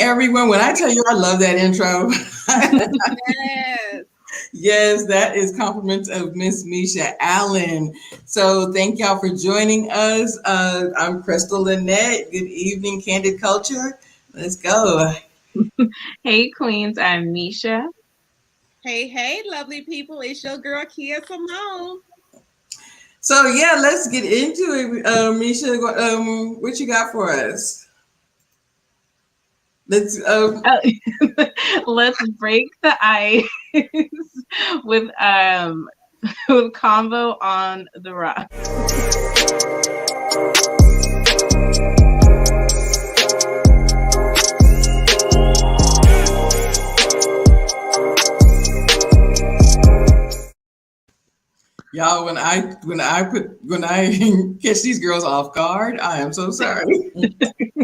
everyone. When I tell you I love that intro, Yes. yes, that is compliments of Miss Misha Allen. So thank y'all for joining us. I'm Crystal Lynette. Good evening, Candid Culture. Let's go. Hey, Queens, I'm Misha. Hey, hey, lovely people. It's your girl, Kia Simone. So yeah, let's get into it. Misha, what you got for us? Let's. Let's break the ice with with Convo on the Rock. Y'all, when I catch these girls off guard, I am so sorry.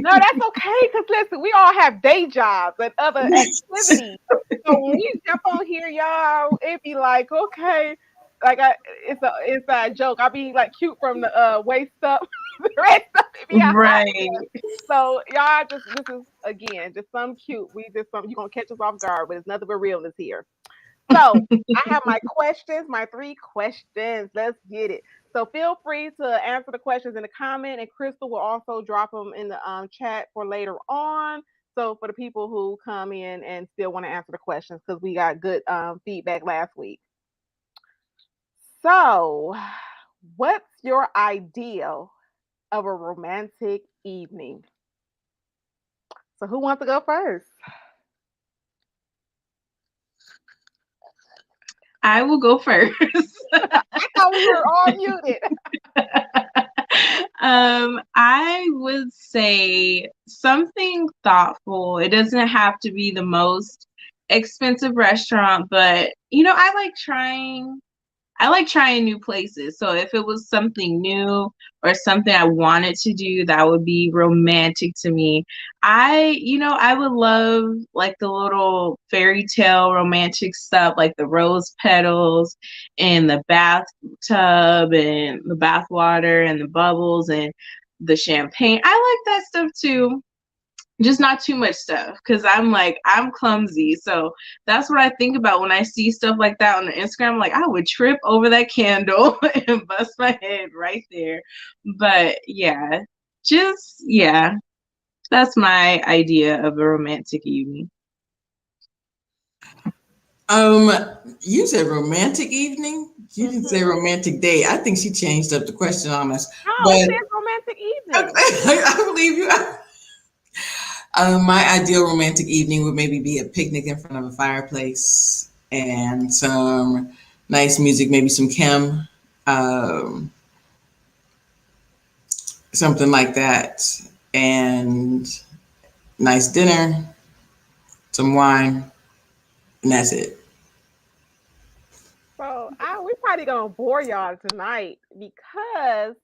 No, that's okay. Because listen, we all have day jobs and other activities. So when we jump on here, y'all, it be like, okay, like it's a inside joke. I be like cute from the waist up, the rest of it be outside. Right. So y'all, just this is again just some cute. We just some you gonna catch us off guard, but it's nothing but realness here. So I have my questions, my three questions. Let's get it. So feel free to answer the questions in the comment, and Crystal will also drop them in the chat for later on. So for the people who come in and still want to answer the questions, because we got good feedback last week. So, what's your ideal of a romantic evening? So who wants to go first? I will go first. I thought we were all muted. I would say something thoughtful. It doesn't have to be the most expensive restaurant, but I like trying new places. So if it was something new or something I wanted to do, that would be romantic to me. I would love like the little fairy tale romantic stuff, like the rose petals and the bathtub and the bath water and the bubbles and the champagne. I like that stuff too, just not too much stuff, because I'm clumsy, so that's what I think about when I see stuff like that on the Instagram. Like, I would trip over that candle and bust my head right there. But yeah, that's my idea of a romantic evening. Um, you said romantic evening. You didn't say romantic day. I think she changed up the question on us. No, But it says romantic evening. I believe you. My ideal romantic evening would maybe be a picnic in front of a fireplace and some nice music, maybe some Kim, um, something like that, and nice dinner, some wine, and that's it. So we probably gonna bore y'all tonight because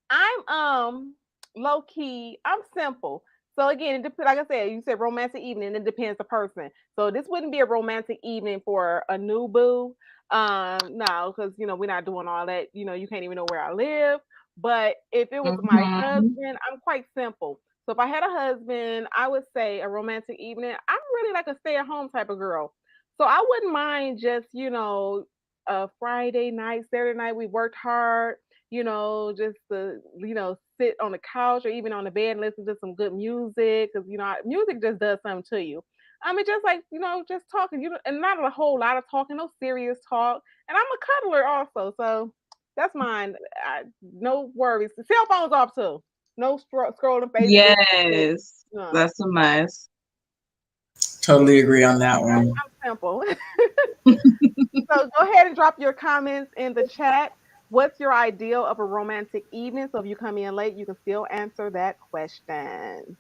I'm low key. I'm simple. So again, like I said, you said romantic evening. It depends the person. So this wouldn't be a romantic evening for a new boo. No, because we're not doing all that. You can't even know where I live. But if it was my Mhm. husband, I'm quite simple. So if I had a husband, I would say a romantic evening. I'm really like a stay-at-home type of girl. So I wouldn't mind just, a Friday night, Saturday night, we worked hard, just to, sit on the couch or even on the bed and listen to some good music. Because, music just does something to you. I mean, just like, just talking, and not a whole lot of talking, no serious talk. And I'm a cuddler also. So that's mine. No worries. The cell phone's off too. No scrolling Facebook. Yes, No. that's a must. Totally agree on that I'm one. simple. So go ahead and drop your comments in the chat. What's your ideal of a romantic evening? So if you come in late, you can still answer that question.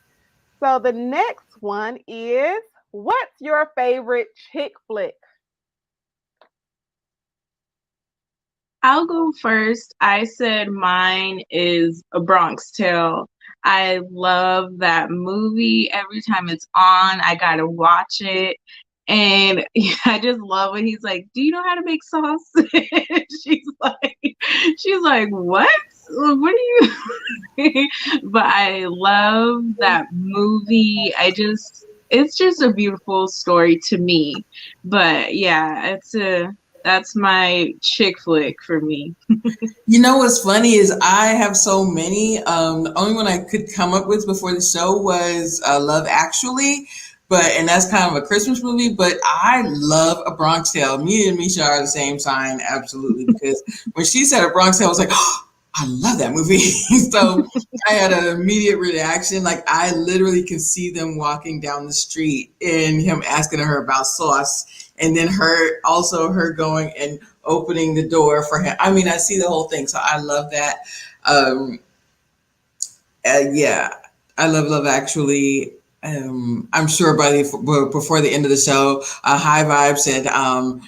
So the next one is, what's your favorite chick flick? I'll go first. I said mine is A Bronx Tale. I love that movie. Every time it's on, I gotta watch it. And I just love when he's like, "Do you know how to make sauce?" she's like, she's like, "What? What are you?" But I love that movie. it's just a beautiful story to me. But yeah, that's my chick flick for me. You know what's funny is I have so many. The only one I could come up with before the show was Love Actually, and that's kind of a Christmas movie. But I love A Bronx Tale. Me and Misha are the same sign, absolutely. Because when she said A Bronx Tale, I was like, oh, I love that movie. So I had an immediate reaction. Like I literally can see them walking down the street and him asking her about sauce, and then her going and opening the door for him. I mean, I see the whole thing, so I love that. Um, yeah, I love Love Actually. I'm sure before the end of the show, High Vibe said, High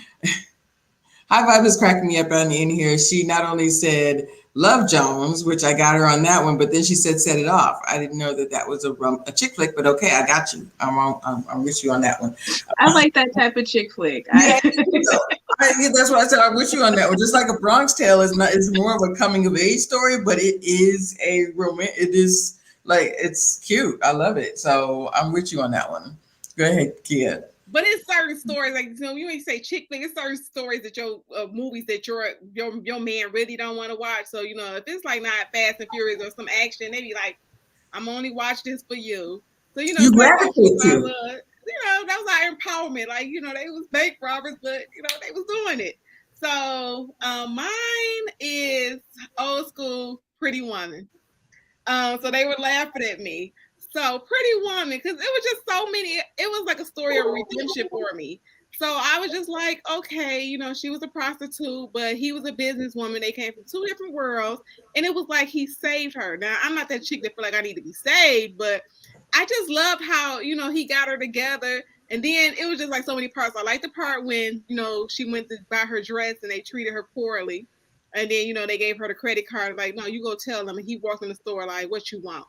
Vibe is cracking me up in here. She not only said Love Jones, which I got her on that one, but then she said Set It Off. I didn't know that was a chick flick, but okay, I got you. I'm with you on that one. I like that type of chick flick. Yeah, that's what I said. I'm with you on that one. Just like A Bronx Tale is more of a coming of age story, but it is a romance. It is like it's cute. I love it. So I'm with you on that one. Go ahead, Kia. But it's certain stories, like you ain't say chick flick. It's certain stories that your movies that your man really don't want to watch. So if it's like not Fast and Furious or some action, they be like, I'm only watch this for you. So you gravitate to. That was our empowerment. Like they was bank robbers, but they was doing it. So mine is old school Pretty Woman. So they were laughing at me. So Pretty Woman, because it was just so many. It was like a story of redemption for me. So I was just like, okay, she was a prostitute, but he was a businesswoman. They came from two different worlds, and it was like he saved her. Now I'm not that chick that feel like I need to be saved, but I just love how he got her together. And then it was just like so many parts. I like the part when she went to buy her dress and they treated her poorly, and then they gave her the credit card. Like, no, you go tell them. And he walked in the store like, what you want?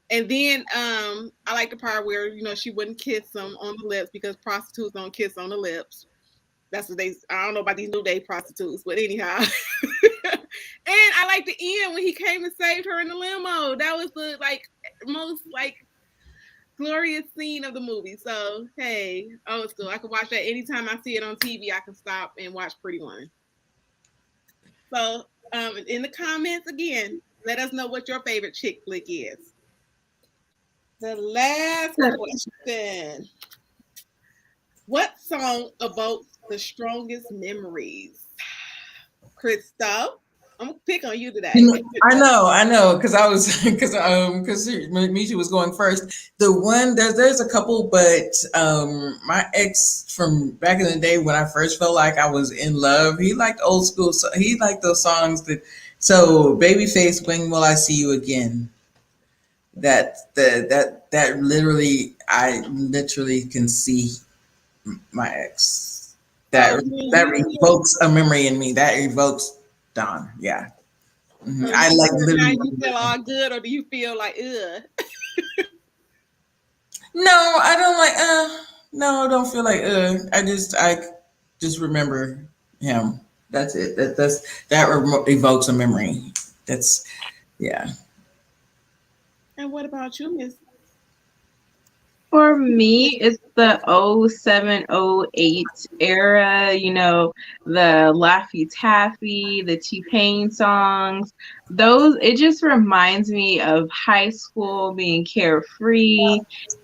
And then I like the part where she wouldn't kiss him on the lips because prostitutes don't kiss on the lips. That's what I don't know about these new day prostitutes, but anyhow. And I like the end when he came and saved her in the limo. That was the most glorious scene of the movie. So hey, old school. I can watch that anytime I see it on TV. I can stop and watch Pretty Woman. So in the comments again, let us know what your favorite chick flick is. The last question. What song evokes the strongest memories? Crystal, I'm gonna pick on you today. I know, because Misha was going first. The one there's a couple, but my ex from back in the day when I first felt like I was in love, he liked old school. So he liked those songs Babyface, When Will I See You Again? That literally, I literally can see my ex. That evokes a memory in me. That evokes Dawn. Yeah. Mm-hmm. I like literally. Do you feel all good, or do you feel like ugh? No, I don't like. No, I don't feel like. I just remember him. That's it. That evokes a memory. That's yeah. And what about you, Miss? For me, it's the 07, 08 era, the Laffy Taffy, the T-Pain songs. It just reminds me of high school, being carefree,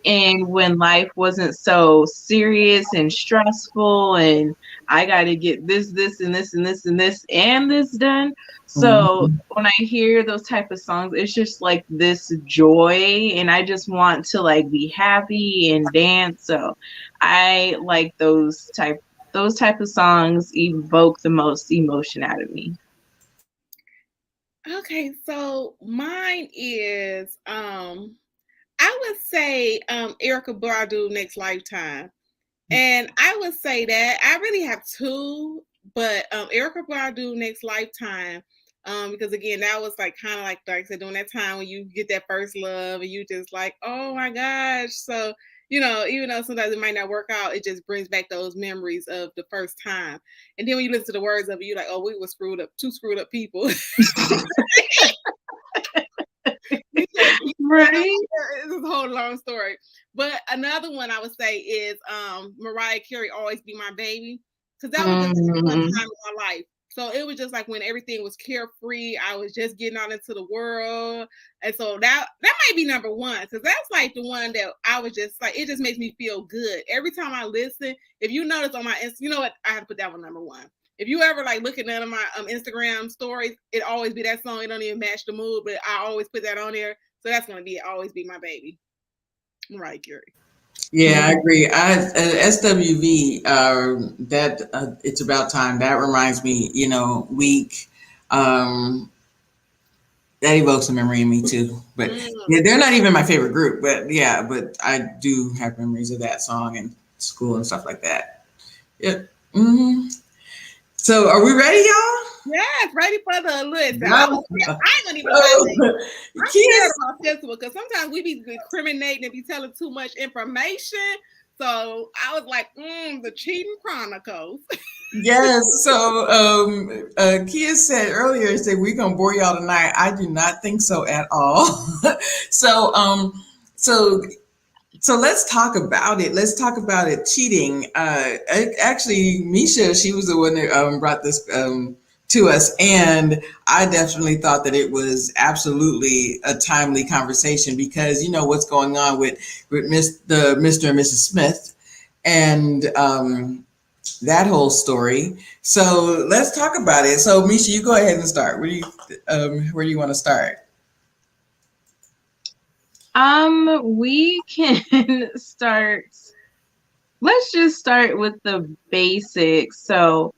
and when life wasn't so serious and stressful, and I got to get this, and this, and this, and this, and this done. So when I hear those type of songs, it's just like this joy, and I just want to be happy and dance. So I like those type of songs evoke the most emotion out of me. Okay, so mine is I would say Erykah Badu, Next Lifetime. And I would say that I really have two, but Erykah Badu, Next Lifetime, because again, that was kind of like I said, during that time when you get that first love and you just like, oh my gosh. So, even though sometimes it might not work out, it just brings back those memories of the first time. And then when you listen to the words of it, you're like, oh, we were two screwed up people. Right. It's a whole long story. But another one I would say is Mariah Carey, Always Be My Baby. Because that was just one Mm-hmm. time in my life. So it was just like when everything was carefree, I was just getting out into the world. And so that might be number one. Because that's like the one that I was just like, it just makes me feel good. Every time I listen, if you notice on my you know what? I have to put that one number one. If you ever like look at none of my Instagram stories, it always be that song. It don't even match the mood, but I always put that on there. So that's gonna be Always Be My Baby. Mariah Carey. Yeah, I agree. SWV, that it's about time. That reminds me, week. Um, that evokes a memory in me too. But yeah, they're not even my favorite group. But yeah, but I do have memories of that song in school and stuff like that. Yep. So, are we ready, y'all? Yes, ready for the list. Yeah. I ain't gonna even lie. I'm scared Kids. about this one because sometimes we be discriminating and be telling too much information. So I was like, the Cheating Chronicles. Yes. So, Kia said earlier, said we're gonna bore y'all tonight. I do not think so at all. so, so let's talk about it. Let's talk about it. Cheating. Actually, Misha, she was the one that brought this to us, and I definitely thought that it was absolutely a timely conversation because you know what's going on with Mr. and Mrs. Smith, and that whole story. So let's talk about it. So Misha, you go ahead and start. Where do you want to start? We can start. Let's just start with the basics. So,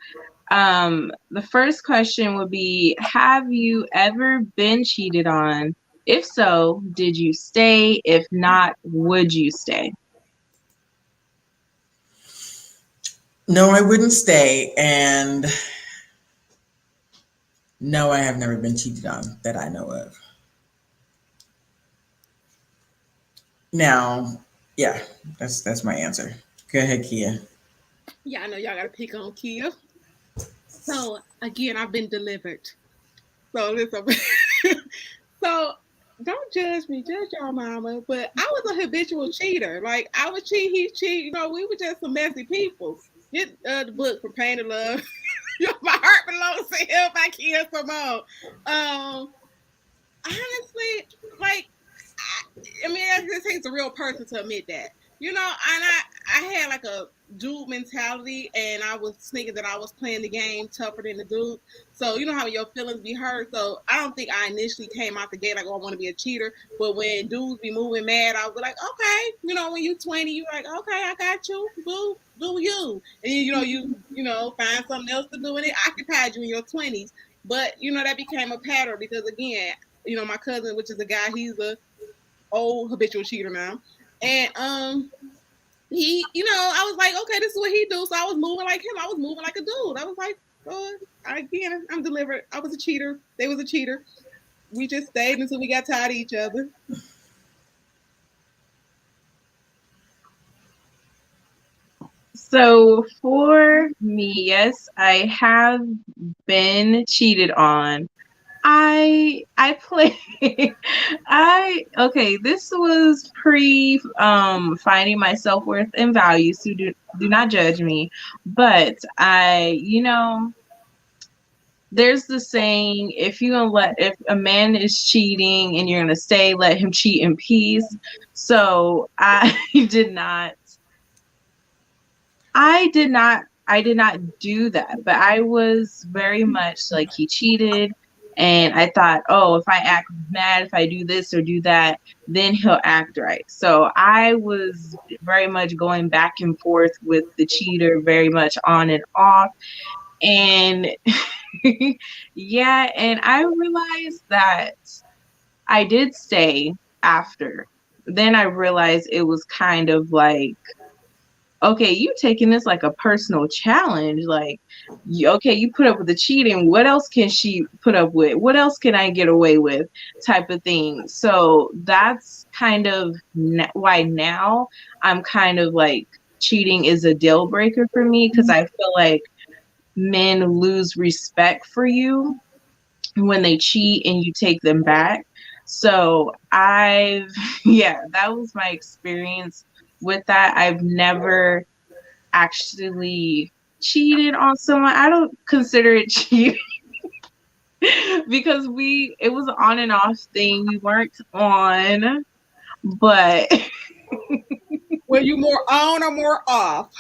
the first question would be, have you ever been cheated on? If so, did you stay? If not, would you stay? No, I wouldn't stay, and no, I have never been cheated on that I know of. Now, yeah, that's my answer. Go ahead, Kia. Yeah, I know y'all gotta pick on Kia. So again, I've been delivered. So listen. So don't judge me, judge y'all mama. But I was a habitual cheater. Like I would cheat, he cheat. You know, we were just some messy people. Get the book for Pain and Love. My heart belongs to him. I can't Simone. Honestly, like I mean, it takes a real person to admit that. You know, and I had like a dude mentality, and I was thinking that I was playing the game tougher than the dude. So you know how your feelings be hurt. So I don't think I initially came out the gate like, oh, I want to be a cheater. But when dudes be moving mad, I was like, okay, you know, when you 20, you like, okay, I got you, boo, do you? And you find something else to do, and it occupied you in your 20s. But you know that became a pattern because again, you know, my cousin, which is a guy, he's a old habitual cheater now. And he, you know, I was like, okay, this is what he do. So I was moving like him. I was moving like a dude. I was like, oh, again, I'm delivered. I was a cheater. They was a cheater. We just stayed until we got tired of each other. So for me, yes, I have been cheated on. I play I okay, this was pre finding my self-worth and value, so do not judge me. But there's the saying, if a man is cheating and you're gonna stay, let him cheat in peace. So I did not I did not do that, but I was very much like he cheated. And I thought, oh, if I act mad, if I do this or do that, then he'll act right. So I was very much going back and forth with the cheater, very much on and off. And yeah, and I realized that I did stay after. Then I realized it was kind of like, okay, you taking this like a personal challenge. Like, okay, you put up with the cheating. What else can she put up with? What else can I get away with? Type of thing. So that's kind of why now I'm kind of like cheating is a deal breaker for me because I feel like men lose respect for you when they cheat and you take them back. So yeah, that was my experience with that. I've never actually cheated on someone. I don't consider it cheating because it was an on and off thing. We weren't on, but Were you more on or more off?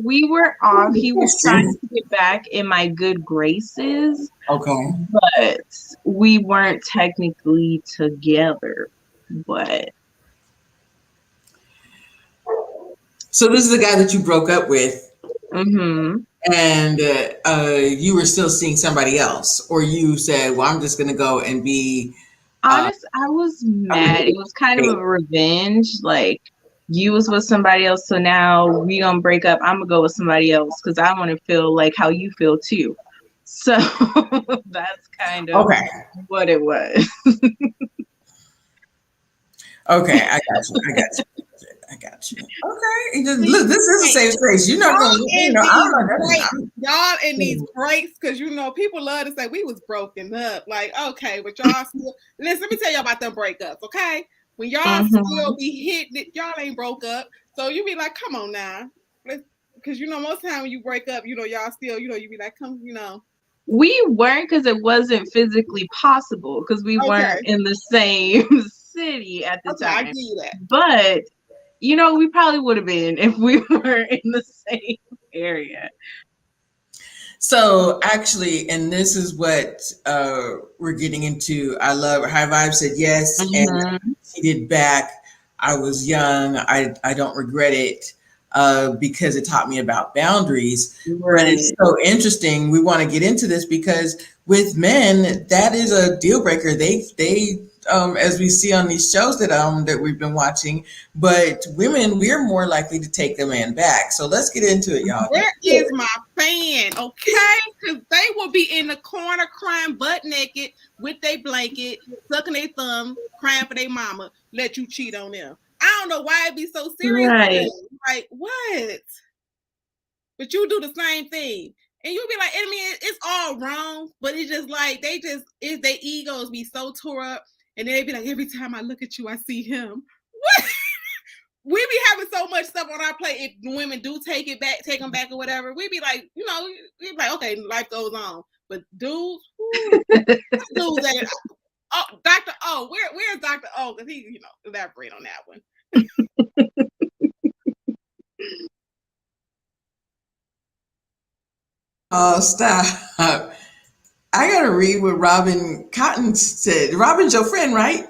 we were off. He was trying to get back in my good graces. Okay. But we weren't technically together. But so this is the guy that you broke up with, mm-hmm. and you were still seeing somebody else, or you said, "Well, I'm just going to go and be." Honest, I was mad. It was kind of a revenge. Like, you was with somebody else, so now we gonna break up. I'm gonna go with somebody else because I want to feel like how you feel too. So that's kind of what it was. Okay, I got you. Okay, look, this is a safe space. You're not going to, y'all in these breaks, because people love to say we was broken up. Like, okay, but y'all still. Listen, let me tell y'all about them breakups. Okay, when y'all still be hitting it, y'all ain't broke up. So you be like, come on now, because most time when you break up, y'all still, you be like, come, We weren't, because it wasn't physically possible, because we weren't in the same city at the time. I see that. But we probably would have been if we were in the same area. So actually, and this is what we're getting into. I love High Vibe said yes, and she did back. I was young. I don't regret it because it taught me about boundaries. Right. But it's so interesting. We want to get into this because with men, that is a deal breaker. They as we see on these shows that we've been watching, but women, we're more likely to take the man back. So let's get into it, y'all. There is my fan, okay? Because they will be in the corner crying butt naked with their blanket, sucking their thumb, crying for their mama, let you cheat on them. I don't know why it be so serious. Right. Like, what? But you do the same thing. And you'll be like, I mean, it's all wrong, but it's just like, their egos be so tore up. And they be like, every time I look at you, I see him. What? We be having so much stuff on our plate. If women do take them back or whatever, we be like, we be like, okay, life goes on. But dudes, dudes that, Dr. O, where's Dr. O? Because he, elaborate on that one. Oh, stop. I got to read what Robin Cotton said. Robin's your friend, right?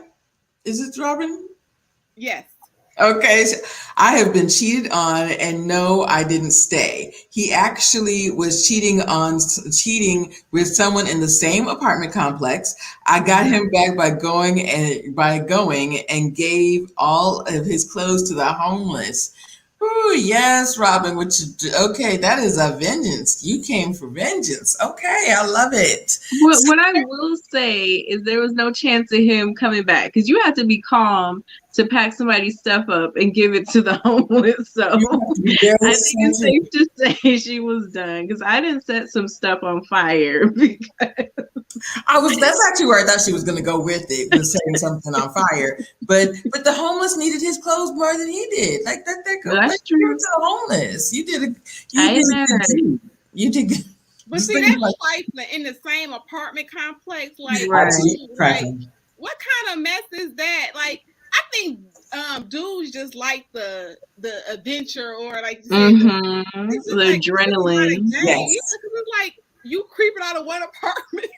Is it Robin? Yes. Okay. So I have been cheated on, and no, I didn't stay. He actually was cheating with someone in the same apartment complex. I got him back by going and gave all of his clothes to the homeless. Oh, yes, Robin. Okay, that is a vengeance. You came for vengeance. Okay, I love it. What I will say is there was no chance of him coming back, because you have to be calm to pack somebody's stuff up and give it to the homeless. So I think it's safe to say she was done, because I didn't set some stuff on fire. That's actually where I thought she was going to go with it, was setting something on fire. But the homeless needed his clothes more than he did. Like that's true. To the homeless, you did. You did. But see, that's trifling in the same apartment complex. Like, right. What kind of mess is that? Like, I think dudes just like the adventure, or like the adrenaline. Yes. It's like you creeping out of one apartment,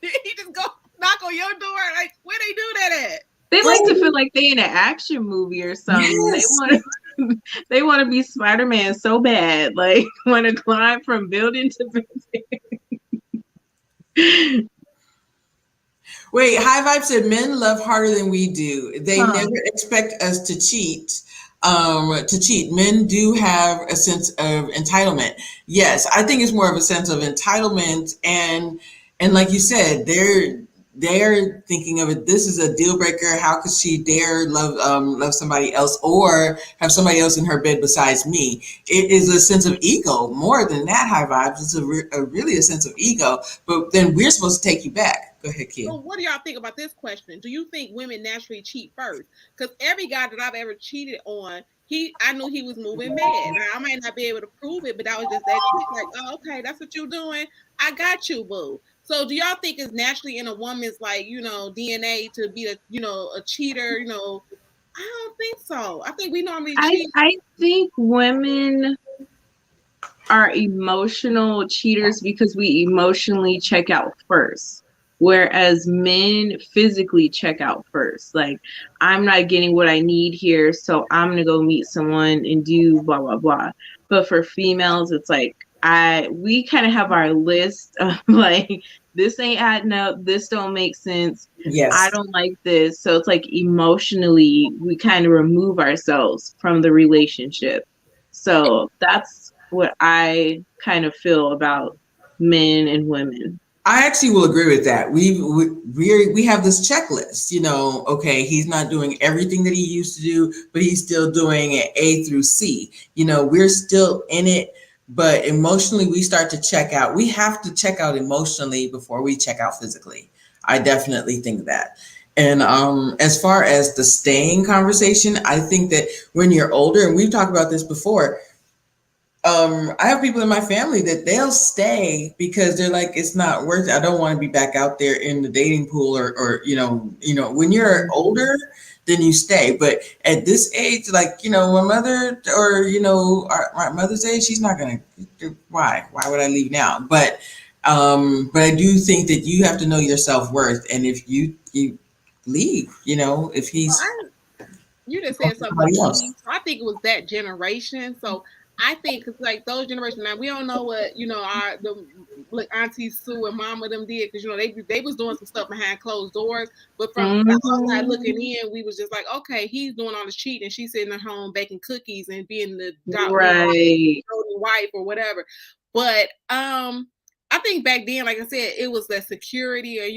he just go knock on your door. Like, where they do that at? They like to feel like they in an action movie or something. Yes. They want to be Spider-Man so bad, like want to climb from building to building. Wait, High Vibe said men love harder than we do. They never expect us to cheat. Men do have a sense of entitlement. Yes, I think it's more of a sense of entitlement, and like you said, they're thinking of it. This is a deal breaker. How could she dare love somebody else or have somebody else in her bed besides me? It is a sense of ego more than that. High Vibes. It's really a sense of ego. But then we're supposed to take you back. Go ahead, Kia. So what do y'all think about this question? Do you think women naturally cheat first? Because every guy that I've ever cheated on, I knew he was moving bad. Now I might not be able to prove it, but that was just that trick. Like, oh, okay, that's what you're doing. I got you, boo. So do y'all think it's naturally in a woman's like, DNA to be a cheater? I don't think so. I think we normally cheat. I think women are emotional cheaters because we emotionally check out first. Whereas men physically check out first. Like, I'm not getting what I need here, so I'm gonna go meet someone and do blah blah blah. But for females, it's like we kind of have our list of like, this ain't adding up, this don't make sense. I Yes. don't like this. So it's like emotionally we kind of remove ourselves from the relationship. So that's what I kind of feel about men and women. I actually will agree with that. We have this checklist. Okay, he's not doing everything that he used to do, but he's still doing it A through C. We're still in it, but emotionally we start to check out. We have to check out emotionally before we check out physically. I definitely think that. And as far as the staying conversation, I think that when you're older, and we've talked about this before, I have people in my family that they'll stay because they're like, it's not worth it. I don't want to be back out there in the dating pool, or when you're older, then you stay. But at this age, like, my mother, or my mother's age, she's not gonna. Why would I leave now? But I do think that you have to know your self-worth, and if you leave, if he's You just said something somebody else. key. So I think it was that generation. So I think it's like those generations. Now we don't know what like Auntie Sue and Mama them did, because they was doing some stuff behind closed doors. But from the outside looking in, we was just like, okay, he's doing all this cheating, and she's sitting at home baking cookies and being the Right. wife or whatever. But I think back then, like I said, it was the security, or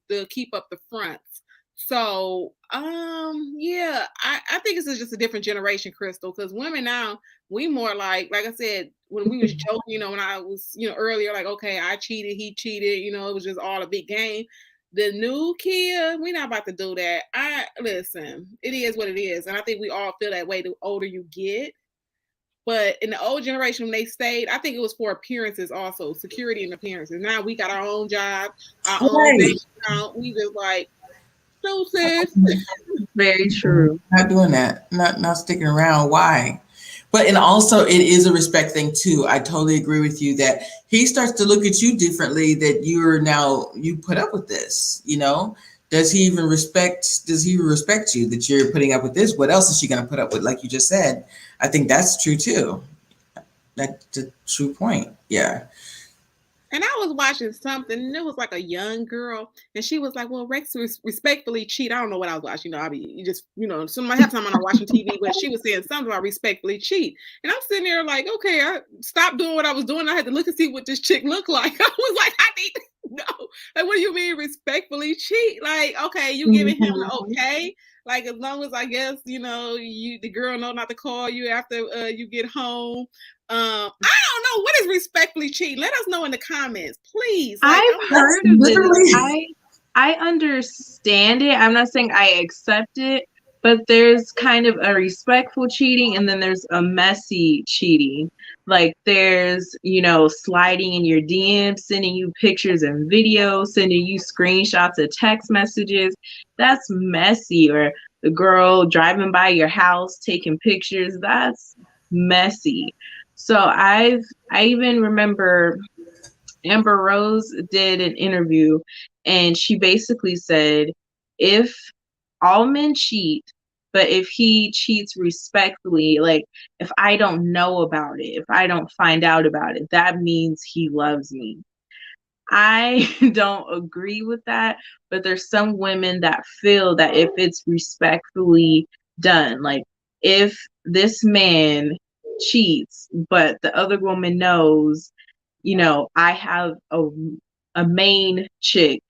to keep up the fronts. So, yeah, I think this is just a different generation, Crystal, because women now, we more like I said, when we was joking, when I was, earlier, like, okay, I cheated, he cheated, it was just all a big game. The new kid, we're not about to do that. Listen, it is what it is. And I think we all feel that way the older you get. But in the old generation, when they stayed, I think it was for appearances also, security and appearances. Now we got our own job, our own bank account. We just like, so sis. Very true. Not doing that. Not sticking around. Why? And also it is a respect thing too. I totally agree with you that he starts to look at you differently, that you put up with this, Does he even respect you that you're putting up with this? What else is she gonna put up with? Like you just said. I think that's true too. That's a true point. Yeah. And I was watching something, and it was like a young girl, and she was like, "Well, Rex respectfully cheat." I don't know what I was watching. I be you just half time I'm not watching TV, but she was saying something about respectfully cheat, and I'm sitting there like, okay, I stopped doing what I was doing. I had to look and see what this chick looked like. I was like, I need to know. Like, what do you mean respectfully cheat? Like, okay, you giving him the okay? Like, as long as I guess the girl know not to call you after you get home. I don't know, what is respectfully cheating. Let us know in the comments, please. Like, I've heard of it. I understand it. I'm not saying I accept it, but there's kind of a respectful cheating, and then there's a messy cheating. Like, there's sliding in your DMs, sending you pictures and videos, sending you screenshots of text messages. That's messy. Or the girl driving by your house taking pictures. That's messy. So I even remember Amber Rose did an interview, and she basically said, if all men cheat, but if he cheats respectfully, like, if I don't know about it, if I don't find out about it, that means he loves me. I don't agree with that, but there's some women that feel that if it's respectfully done, like, if this man cheats, but the other woman knows, I have a main chick,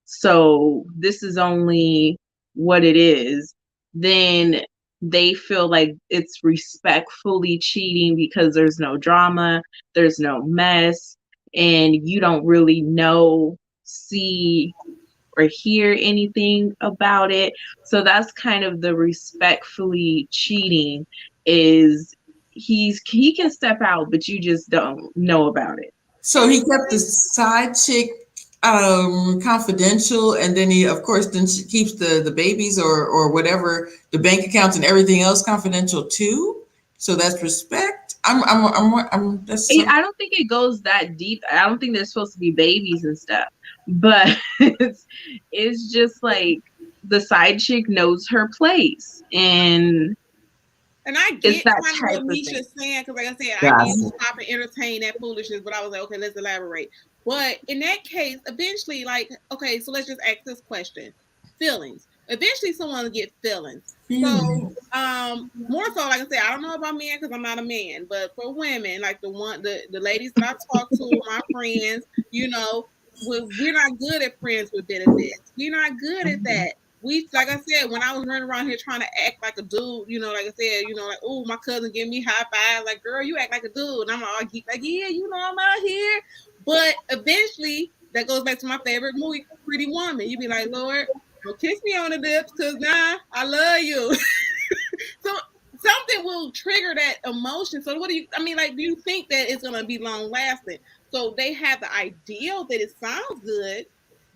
so this is only what it is, then they feel like it's respectfully cheating because there's no drama, there's no mess, and you don't really see or hear anything about it. So that's kind of the respectfully cheating, is he can step out, but you just don't know about it. So he kept the side chick confidential, and then he, of course, then she keeps the babies or whatever, the bank accounts and everything else confidential too. So that's respect. I'm that's I don't think it goes that deep. I don't think there's supposed to be babies and stuff, but it's just like the side chick knows her place, and I it's get that kind of type what of thing. Misha's saying, because like I said, I did gotcha. stop and entertain that foolishness, but I was like, okay, let's elaborate. But in that case, eventually, like, okay, so let's just ask this question: feelings. Eventually, someone will get feelings. So, more so, like I said, I don't know about men because I'm not a man, but for women, like the ladies that I talk to, my friends, you know, we're not good at friends with benefits. We're not good at that. We, like I said, when I was running around here trying to act like a dude, you know, like I said, you know, like, oh, my cousin give me high five, like, girl, you act like a dude, and I'm all geek, like, yeah, you know, I'm out here. But eventually, that goes back to my favorite movie, Pretty Woman. You be like, Lord, don't kiss me on the lips, cause nah, I love you. So something will trigger that emotion. So what do you? I mean, like, do you think that it's gonna be long lasting? So they have the ideal that it sounds good,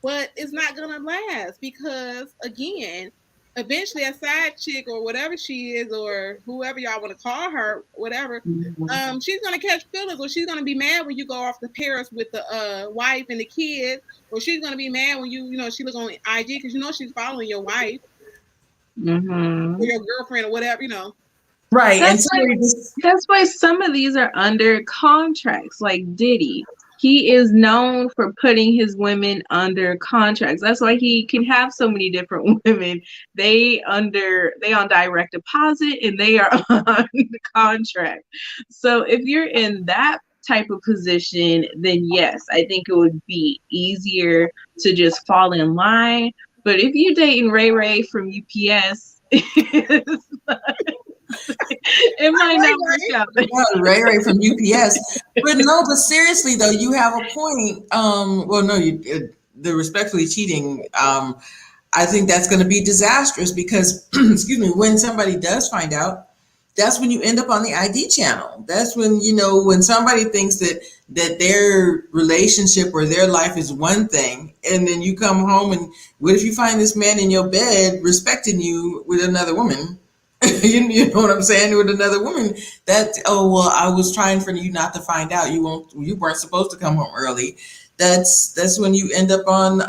but it's not gonna last because again, eventually a side chick or whatever she is or whoever y'all want to call her, whatever, Mhm. she's gonna catch feelings or she's gonna be mad when you go off to Paris with the wife and the kids, or she's gonna be mad when you know she look on IG because you know she's following your wife or Mhm. your girlfriend or whatever, you know. Right, and That's why somebody just that's why some of these are under contracts, like Diddy. He is known for putting his women under contracts. That's why he can have so many different women. They on direct deposit and they are on the contract. So if you're in that type of position, then yes, I think it would be easier to just fall in line. But if you're dating Ray Ray from UPS, it might Right, not work right. out. Ray from UPS, but no, but seriously though, you have a point. Well, no, the respectfully cheating. I think that's going to be disastrous because, excuse me, when somebody does find out, that's when you end up on the ID channel. That's when, you know, when somebody thinks that their relationship or their life is one thing, and then you come home and what if you find this man in your bed respecting you with another woman? You know what I'm saying? With another woman, that, oh well, I was trying for you not to find out. You weren't supposed to come home early. That's when you end up on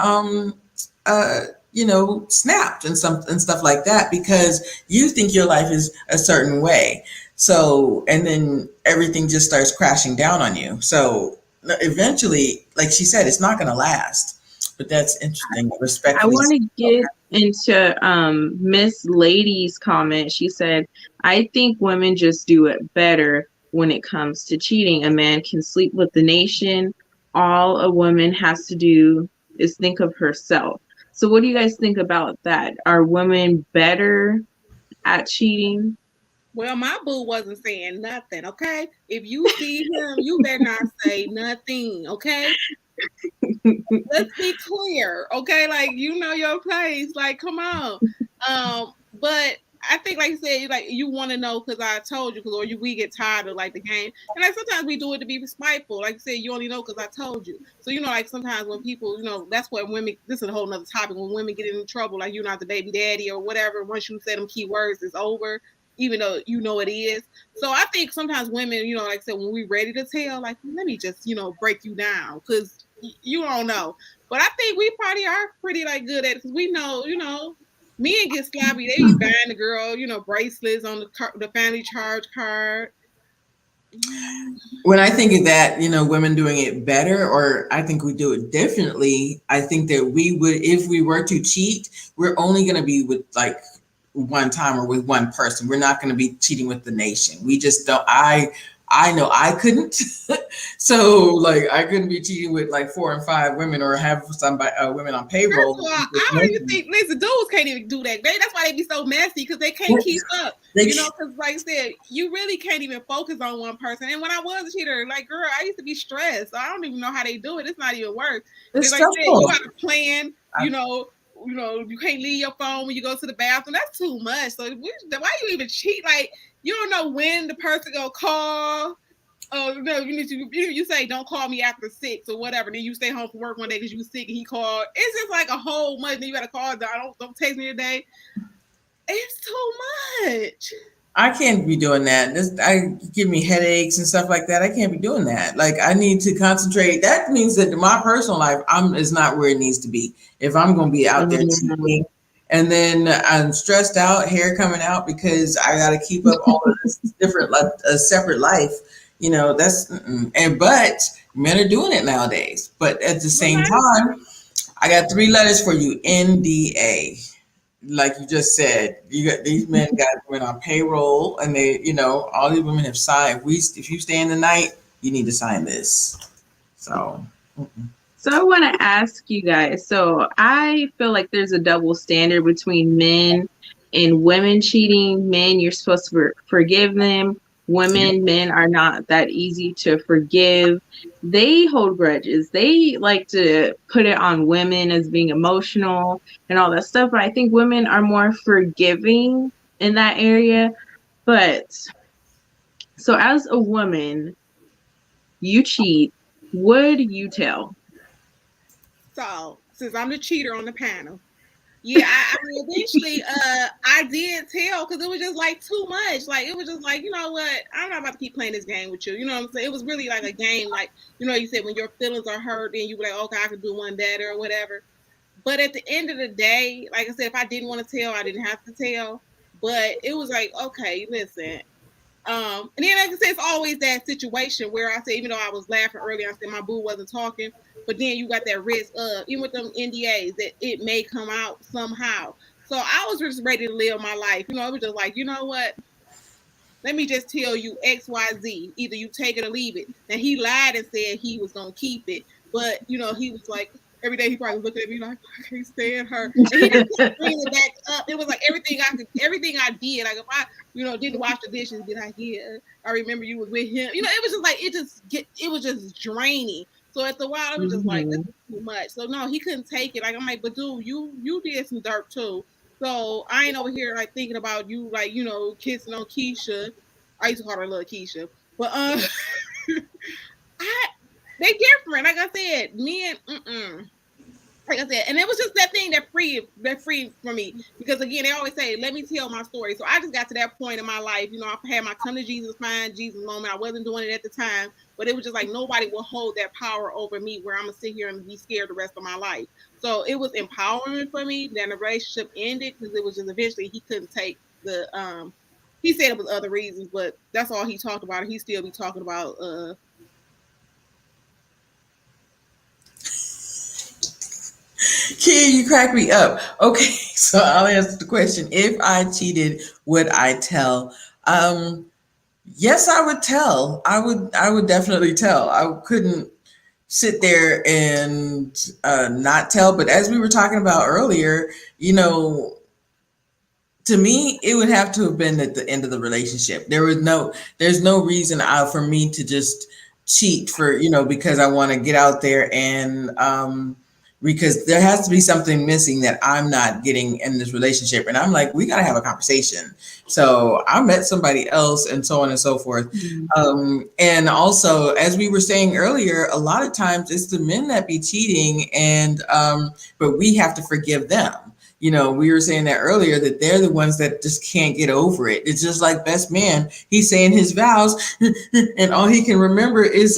uh you know, snapped and stuff like that because you think your life is a certain way. So and then everything just starts crashing down on you. So eventually, like she said, it's not going to last. But that's interesting. I Respectfully. want to get into Miss Lady's comment. She said, I think women just do it better when it comes to cheating. A man can sleep with the nation. All a woman has to do is think of herself. So what do you guys think about that? Are women better at cheating? Well, my boo wasn't saying nothing, okay? If you see him, you better not say nothing, okay? Let's be clear, okay? Like, you know your place. Like, come on. But I think, like you said, like you want to know because I told you, because or we get tired of like the game, and like sometimes we do it to be spiteful. Like you said, you only know because I told you. So you know, like sometimes when people, you know, that's what women. This is a whole nother topic. When women get in trouble, like you're not the baby daddy or whatever. Once you say them key words, it's over. Even though you know it is. So I think sometimes women, you know, like I said, when we're ready to tell, like let me just, you know, break you down because you don't know. But I think we probably are pretty like good at it because we know, you know, men get sloppy. They be buying the girl, you know, bracelets on the family charge card. When I think of that, you know, women doing it better, or I think we do it differently. I think that we would, if we were to cheat, we're only going to be with like one time or with one person. We're not going to be cheating with the nation. We just don't. I know I couldn't. So like I couldn't be cheating with like 4 and 5 women or have somebody women on First payroll. of all, I don't even think listen, dudes can't even do that. That's why they be so messy because they can't keep up. They You know, because like I said, you really can't even focus on one person. And when I was a cheater, like girl, I used to be stressed. So I don't even know how they do it. It's not even work. It's Like I said, you stressful. got to plan. You can't leave your phone when you go to the bathroom. That's too much. So why you even cheat? Like you don't know when the person gonna call. Oh no, you say don't call me after 6 or whatever. Then you stay home from work one day because you sick and he called. It's just like a whole month. Then you got to call. Don't text me today. It's too much. I can't be doing that. I give me headaches and stuff like that. I can't be doing that. Like I need to concentrate. That means that my personal life is not where it needs to be. If I'm going to be out there cheating, and then I'm stressed out, hair coming out because I got to keep up all of this different, like a separate life. That's but men are doing it nowadays. But at the same time, I got 3 letters for you: NDA. Like you just said, you got these men went on payroll, and they, all these women have signed. If you stay in the night, you need to sign this. So. So I want to ask you guys. So I feel like there's a double standard between men and women cheating. Men, you're supposed to forgive them. Women, men are not that easy to forgive. They hold grudges. They like to put it on women as being emotional and all that stuff. But I think women are more forgiving in that area. But so as a woman, you cheat. Would you tell? So since I'm the cheater on the panel, yeah, I mean, eventually, I did tell because it was just like too much. Like it was just like, you know what? I'm not about to keep playing this game with you. You know what I'm saying? It was really like a game. Like you said when your feelings are hurt, then you were like, okay, I could do one better or whatever. But at the end of the day, like I said, if I didn't want to tell, I didn't have to tell. But it was like, okay, listen. And then like I said, it's always that situation where I say, even though I was laughing earlier, I said my boo wasn't talking. But then you got that risk of, even with them NDAs, that it may come out somehow. So I was just ready to live my life. It was just like, you know what? Let me just tell you XYZ. Either you take it or leave it. Now he lied and said he was gonna keep it, but he was like every day he probably looked at me like I can't stand her, and he just kept bringing it back up. It was like everything I did. Like if I didn't wash the dishes, be like, yeah, I remember you was with him. It was just like it was just draining. So after a while, it was just like this is too much. So no, he couldn't take it. Like I'm like, but dude, you did some dirt too. So I ain't over here like thinking about you like kissing on Keisha. I used to call her little Keisha, but they different. Like I said, men, like I said, and it was just that thing that freed for me because again, they always say, "Let me tell my story." So I just got to that point in my life. I had my come to Jesus, find Jesus moment. I wasn't doing it at the time, but it was just like nobody will hold that power over me where I'm gonna sit here and be scared the rest of my life. So it was empowering for me. Then the relationship ended because it was just eventually he couldn't take the. He said it was other reasons, but that's all he talked about. He still be talking about. Kid, you crack me up. Okay, so I'll answer the question. If I cheated, would I tell? Yes, I would tell. I would definitely tell. I couldn't sit there and not tell. But as we were talking about earlier, to me, it would have to have been at the end of the relationship. There's no reason for me to just cheat because I want to get out there and because there has to be something missing that I'm not getting in this relationship. And I'm like, we got to have a conversation. So I met somebody else and so on and so forth. And also, as we were saying earlier, a lot of times it's the men that be cheating but we have to forgive them. We were saying that earlier that they're the ones that just can't get over it. It's just like best man. He's saying his vows and all he can remember is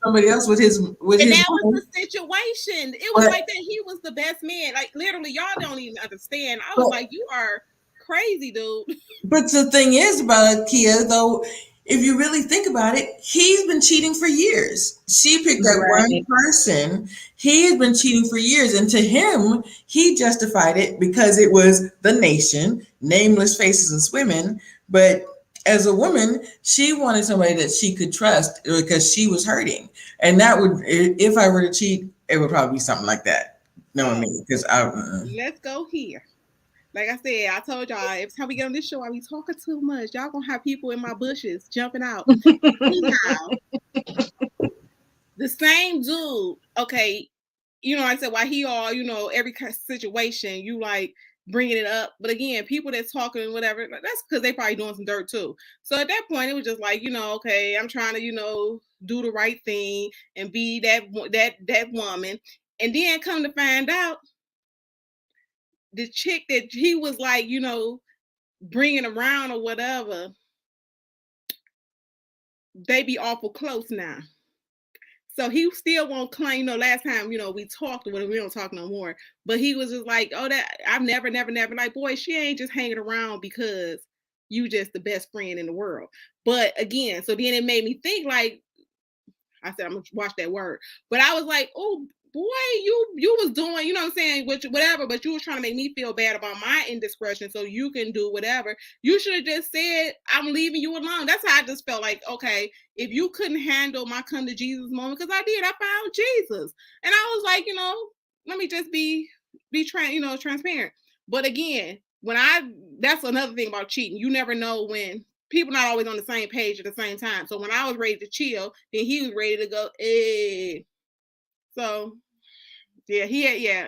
somebody else with his. And that was the situation. It was like that. He was the best man. Like literally, y'all don't even understand. I was like, you are crazy, dude. But the thing is about it, Kia, though, if you really think about it, he's been cheating for years. She picked that one person. He has been cheating for years. And to him, he justified it because it was the nation, nameless faces and women. But as a woman, she wanted somebody that she could trust because she was hurting. And that would, if I were to cheat, it would probably be something like that. Knowing Oh, me, because I, let's go here. Like I said, I told y'all every time we get on this show, I be talking too much. Y'all gonna have people in my bushes jumping out. Anyhow, the same dude, okay, like I said, why he all, every situation, you like bringing it up. But again, people that's talking, whatever, that's because they probably doing some dirt too. So at that point, it was just like, okay, I'm trying to, do the right thing and be that woman. And then come to find out, the chick that he was like, bringing around or whatever, they be awful close now. So he still won't claim, last time, we talked or whatever, we don't talk no more. But he was just like, oh, that I've never, like, boy, she ain't just hanging around because you just the best friend in the world. But again, so then it made me think, like, I said, I'm gonna watch that word. But I was like, oh boy, you was doing, you know what I'm saying, which whatever, but you was trying to make me feel bad about my indiscretion so you can do whatever. You should have just said, I'm leaving you alone. That's how I just felt like, okay, if you couldn't handle my come to Jesus moment, because I did, I found Jesus. And I was like, let me just be transparent. But again, that's another thing about cheating. You never know when people not always on the same page at the same time. So when I was ready to chill, then he was ready to go, So yeah,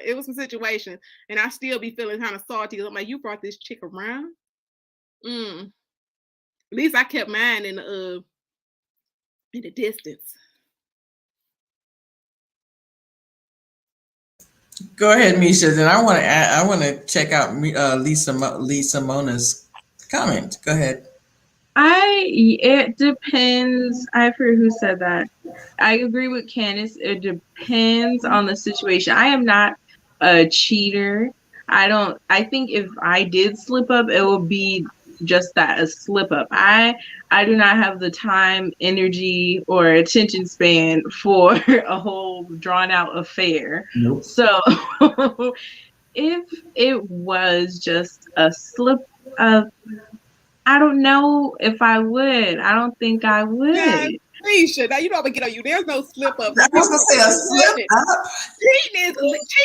it was some situation, and I still be feeling kind of salty. I'm like, you brought this chick around. At least I kept mine in the distance. Go ahead, Misha. Then I want to check out Lisa Mona's comment. Go ahead. It depends. I forget who said that. I agree with Candace. It depends on the situation. I am not a cheater. I think if I did slip up, it will be just that, a slip up. I do not have the time, energy, or attention span for a whole drawn out affair. Nope. So if it was just a slip up, I don't know if I would. I don't think I would. Yeah, Misha, now you know I'm gonna get on you. There's no slip up. I was gonna say a slip up. Cheating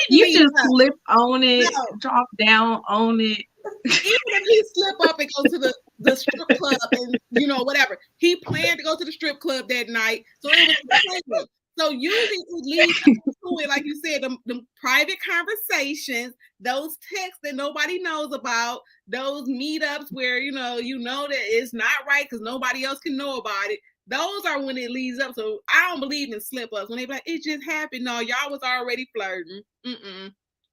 you just slip on it, drop down on it. Even if he slip up and go to the strip club and whatever, he planned to go to the strip club that night, so it was planned. So usually it leads to it, like you said, the private conversations, those texts that nobody knows about, those meetups where you know that it's not right because nobody else can know about it. Those are when it leads up. So I don't believe in slip ups. When they be like, it just happened. No, y'all was already flirting.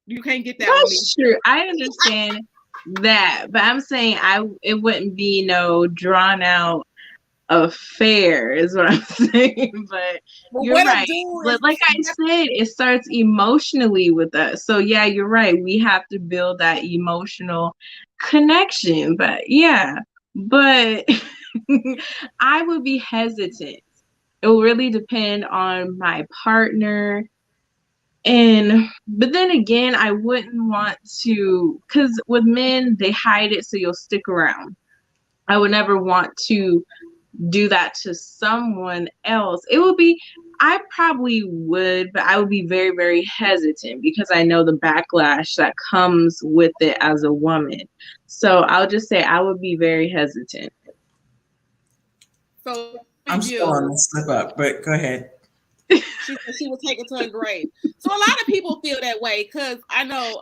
You can't get that. That's true. I understand that, but I'm saying it wouldn't be no drawn out affair is what I'm saying. But you're right. But like I said, it starts emotionally with us. So yeah, you're right. We have to build that emotional connection. But yeah, but I would be hesitant. It will really depend on my partner. But then again, I wouldn't want to, because with men, they hide it so you'll stick around. I would never want to do that to someone else. I probably would, but I would be very, very hesitant because I know the backlash that comes with it as a woman. So I'll just say I would be very hesitant. So I'm still on the slip up, but go ahead. She will take it to her grave. So a lot of people feel that way because I know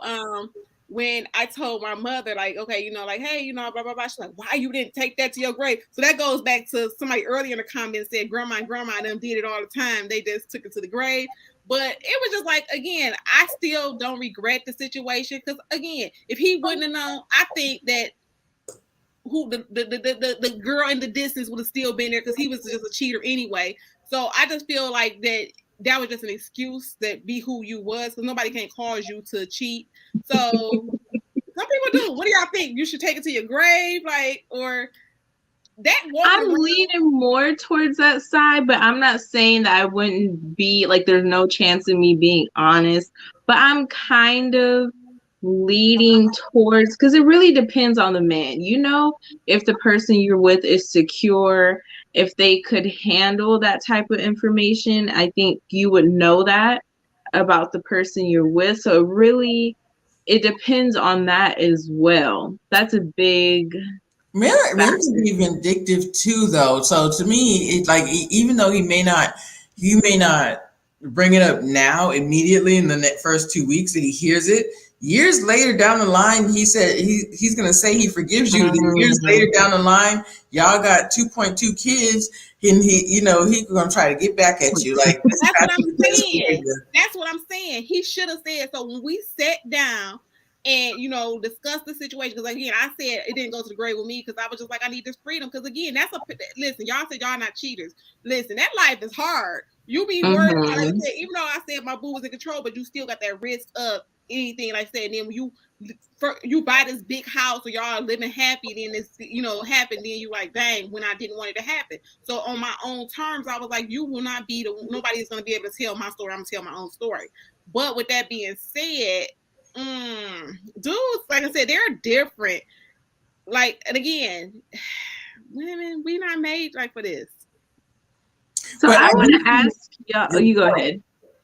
when I told my mother, like, okay, like, hey, blah, blah, blah. She's like, why you didn't take that to your grave? So that goes back to somebody earlier in the comments said grandma and them did it all the time. They just took it to the grave. But it was just like, again, I still don't regret the situation because, again, if he wouldn't have known, I think that the girl in the distance would have still been there because he was just a cheater anyway. So I just feel like that was just an excuse that be who you was because nobody can cause you to cheat. So some people do. What do y'all think? You should take it to your grave, like, or that? I'm leaning more towards that side, but I'm not saying that I wouldn't be like. There's no chance of me being honest, but I'm kind of leading towards, because it really depends on the man. You know, if the person you're with is secure, if they could handle that type of information, I think you would know that about the person you're with. So it depends on that as well. That's a big Men factor. can be vindictive too, though. So to me, it like even though he may not bring it up now immediately in the first 2 weeks that he hears it. Years later down the line, he said he's gonna say he forgives you. Then years later down the line, y'all got 2.2 kids, and he's gonna try to get back at you. Like that's what I'm saying. That's what I'm saying. He should have said so when we sat down and discuss the situation. Because again, I said it didn't go to the grave with me because I was just like, I need this freedom. Because again, listen, y'all said y'all not cheaters. Listen, that life is hard. You be worried about, like I said, even though I said my boo was in control, but you still got that risk of anything, like I said. And then when you buy this big house or y'all living happy, then this happened, then you like, dang, when I didn't want it to happen. So on my own terms, I was like, you will not be nobody's gonna be able to tell my story. I'm gonna tell my own story. But with that being said, dudes, like I said, they're different. Like, and again, women, we not made like for this. So I want to ask y'all. Oh, you go ahead.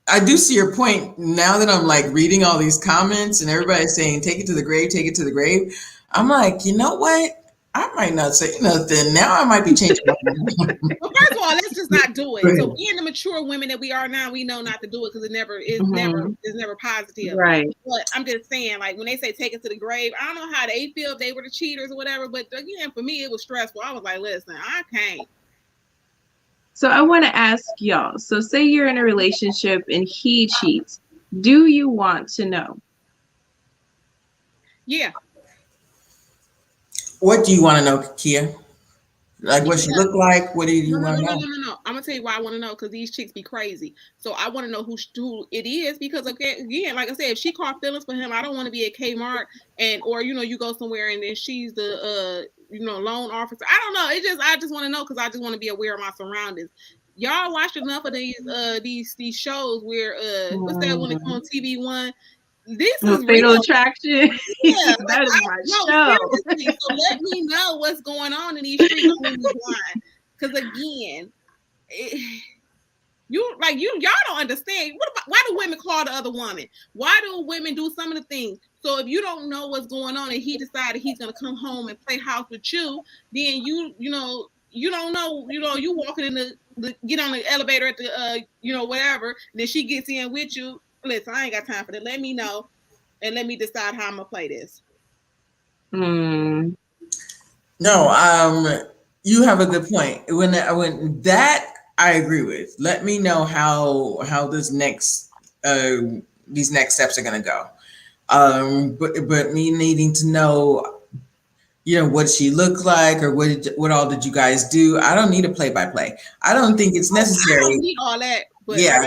I do see your point now that I'm like reading all these comments and everybody's saying, take it to the grave, take it to the grave. I'm like, you know what? I might not say nothing. Now I might be changing my mind. Well, first of all, let's just not do it. So being the mature women that we are now, we know not to do it because it's never positive. Right. But I'm just saying, like when they say take it to the grave, I don't know how they feel if they were the cheaters or whatever. But again, for me, it was stressful. I was like, listen, I can't. So I want to ask y'all. So say you're in a relationship and he cheats. Do you want to know? Yeah. What do you want to know, Kia? Like what she look like? What do you want to know? No. I'm gonna tell you why I want to know, because these chicks be crazy. So I want to know who it is, because again, like I said, if she caught feelings for him, I don't want to be at Kmart or you go somewhere and then she's the loan officer. I don't know. I just want to know because I just want to be aware of my surroundings. Y'all watch enough of these shows where what's that one that's on TV1? This is Fatal Attraction. Yeah, that is my show. Seriously, so let me know what's going on in these streets because again, y'all don't understand. Why do women call the other woman? Why do women do some of the things? So if you don't know what's going on and he decided he's gonna come home and play house with you, then you don't know, you walking in the get on the elevator at the whatever, then she gets in with you. Listen, I ain't got time for that. Let me know and let me decide how I'm gonna play this. No, you have a good point. When that I agree with. Let me know how this these next steps are gonna go. But me needing to know, what she looked like or what all did you guys do? I don't need a play-by-play. I don't think it's necessary. I don't need all that. But yeah,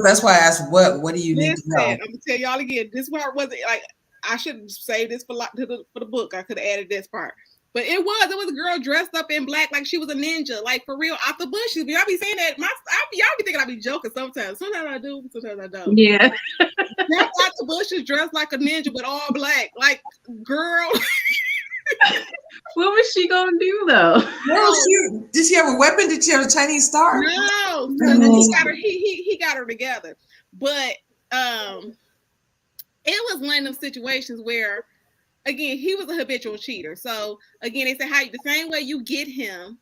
that's why I asked what do you need to know? I'm gonna tell y'all again. This part wasn't like I should save this for the book. I could have added this part. But it was a girl dressed up in black like she was a ninja, like for real, out the bushes. Y'all be saying that. Y'all be thinking I be joking sometimes. Sometimes I do, sometimes I don't. Yeah. Out the bushes, dressed like a ninja, but all black. Like, girl. What was she gonna do though? Well, did she have a weapon? Did she have a Chinese star? No. He got her together. But it was one of them situations where, again, he was a habitual cheater. So again, they say the same way you get him,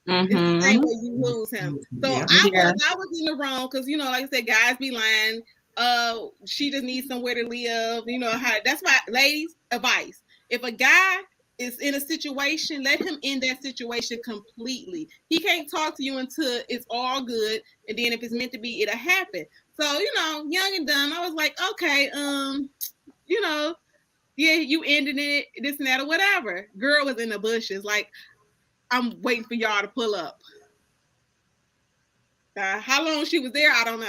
is the same way you lose him. So I was in the wrong because like I said, guys be lying. She just needs somewhere to live. That's why, ladies, advice: if a guy is in a situation, let him end that situation completely. He can't talk to you until it's all good, and then if it's meant to be, it'll happen. So young and dumb, I was like, okay, yeah, you ended it, this and that or whatever. Girl was in the bushes, like, I'm waiting for y'all to pull up. How long she was there, I don't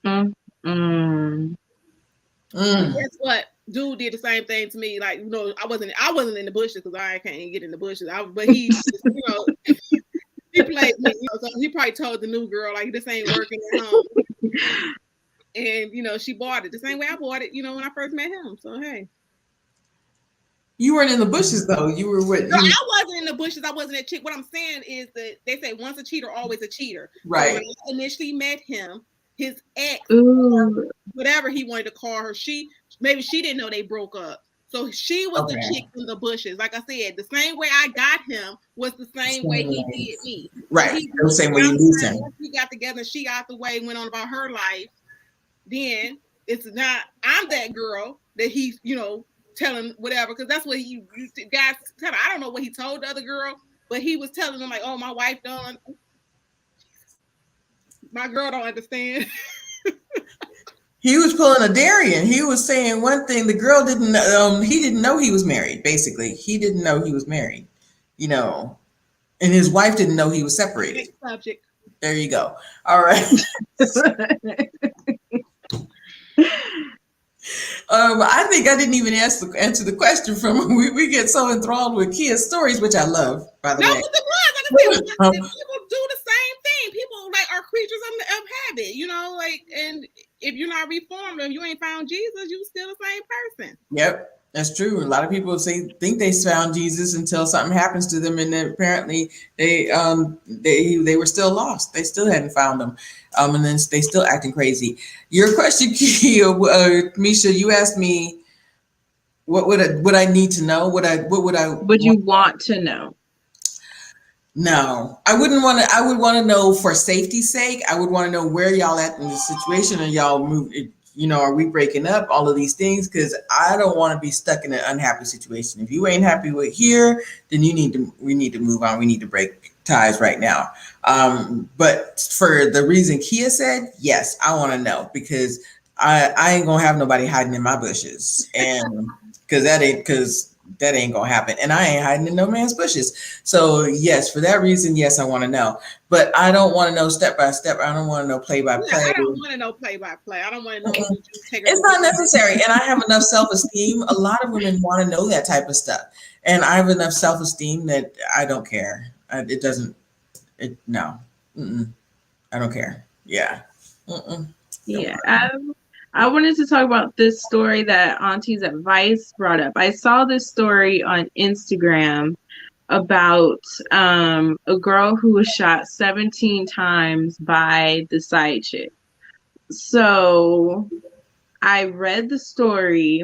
know. Guess what? Dude did the same thing to me. Like, I wasn't in the bushes because I can't get in the bushes. But he, he played me. So he probably told the new girl like, this ain't working at home. And she bought it the same way I bought it, when I first met him. So hey. You weren't in the bushes though. You were with No, I wasn't in the bushes. I wasn't a chick. What I'm saying is that they say once a cheater, always a cheater. Right. So when I initially met him, his ex, Ooh. whatever he wanted to call her, maybe she didn't know they broke up. So she was the chick in the bushes. Like I said, the same way I got him was the same way he did me. Right. The same way you lose him. Once we got together and she got the way, went on about her life, then it's not, I'm that girl that he's, telling whatever, because that's what you guys tell. I don't know what he told the other girl, but he was telling them like, "Oh, my wife done. My girl don't understand." He was pulling a Darian. He was saying one thing. The girl didn't. He didn't know he was married. Basically, he didn't know he was married. And his wife didn't know he was separated. Next subject. There you go. All right. I think I didn't even answer the question from him. We get so enthralled with Kia's stories, which I love, by the way. No, it was. Like I said, people do the same thing. People are creatures of habit, and if you're not reformed, if you ain't found Jesus, you still the same person. Yep. That's true. A lot of people think they found Jesus until something happens to them, and then apparently they were still lost. They still hadn't found them, and then they still acting crazy. Your question, Kia, Misha, you asked me, what would I need to know? Would you want to know? No, I wouldn't want to. I would want to know for safety's sake. I would want to know where y'all at in the situation, and y'all move. Are we breaking up? All of these things, because I don't want to be stuck in an unhappy situation. If you ain't happy with here, then we need to move on. We need to break ties right now. But for the reason Kia said, yes, I want to know, because I ain't gonna have nobody hiding in my bushes, and because that ain't gonna happen, and I ain't hiding in no man's bushes. So yes, for that reason, yes, I want to know, but I don't want to know step by step. I don't want to know play by play. I don't want to know play by play. I don't want to know. It's not necessary, and I have enough self-esteem. A lot of women want to know that type of stuff, and I have enough self-esteem that I don't care. It doesn't. No, I don't care. Yeah. Yeah. I wanted to talk about this story that Auntie's Advice brought up. I saw this story on Instagram about a girl who was shot 17 times by the side chick. So I read the story.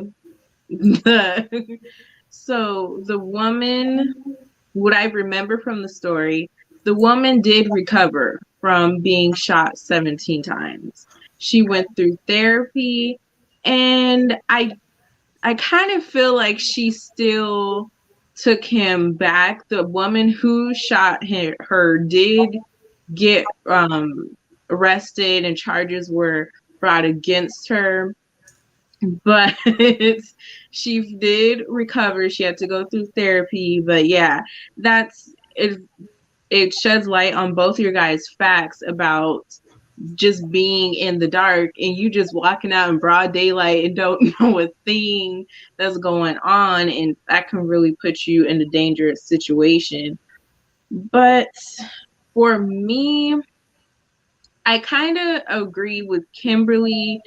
So the woman, what I remember from the story, the woman did recover from being shot 17 times. She went through therapy, and I kind of feel like she still took him back. The woman who shot her did get arrested, and charges were brought against her. But she did recover. She had to go through therapy. But yeah, that's it. It sheds light on both your guys' facts about just being in the dark, and you just walking out in broad daylight and don't know a thing that's going on, and that can really put you in a dangerous situation. But for me, I kind of agree with Kimberly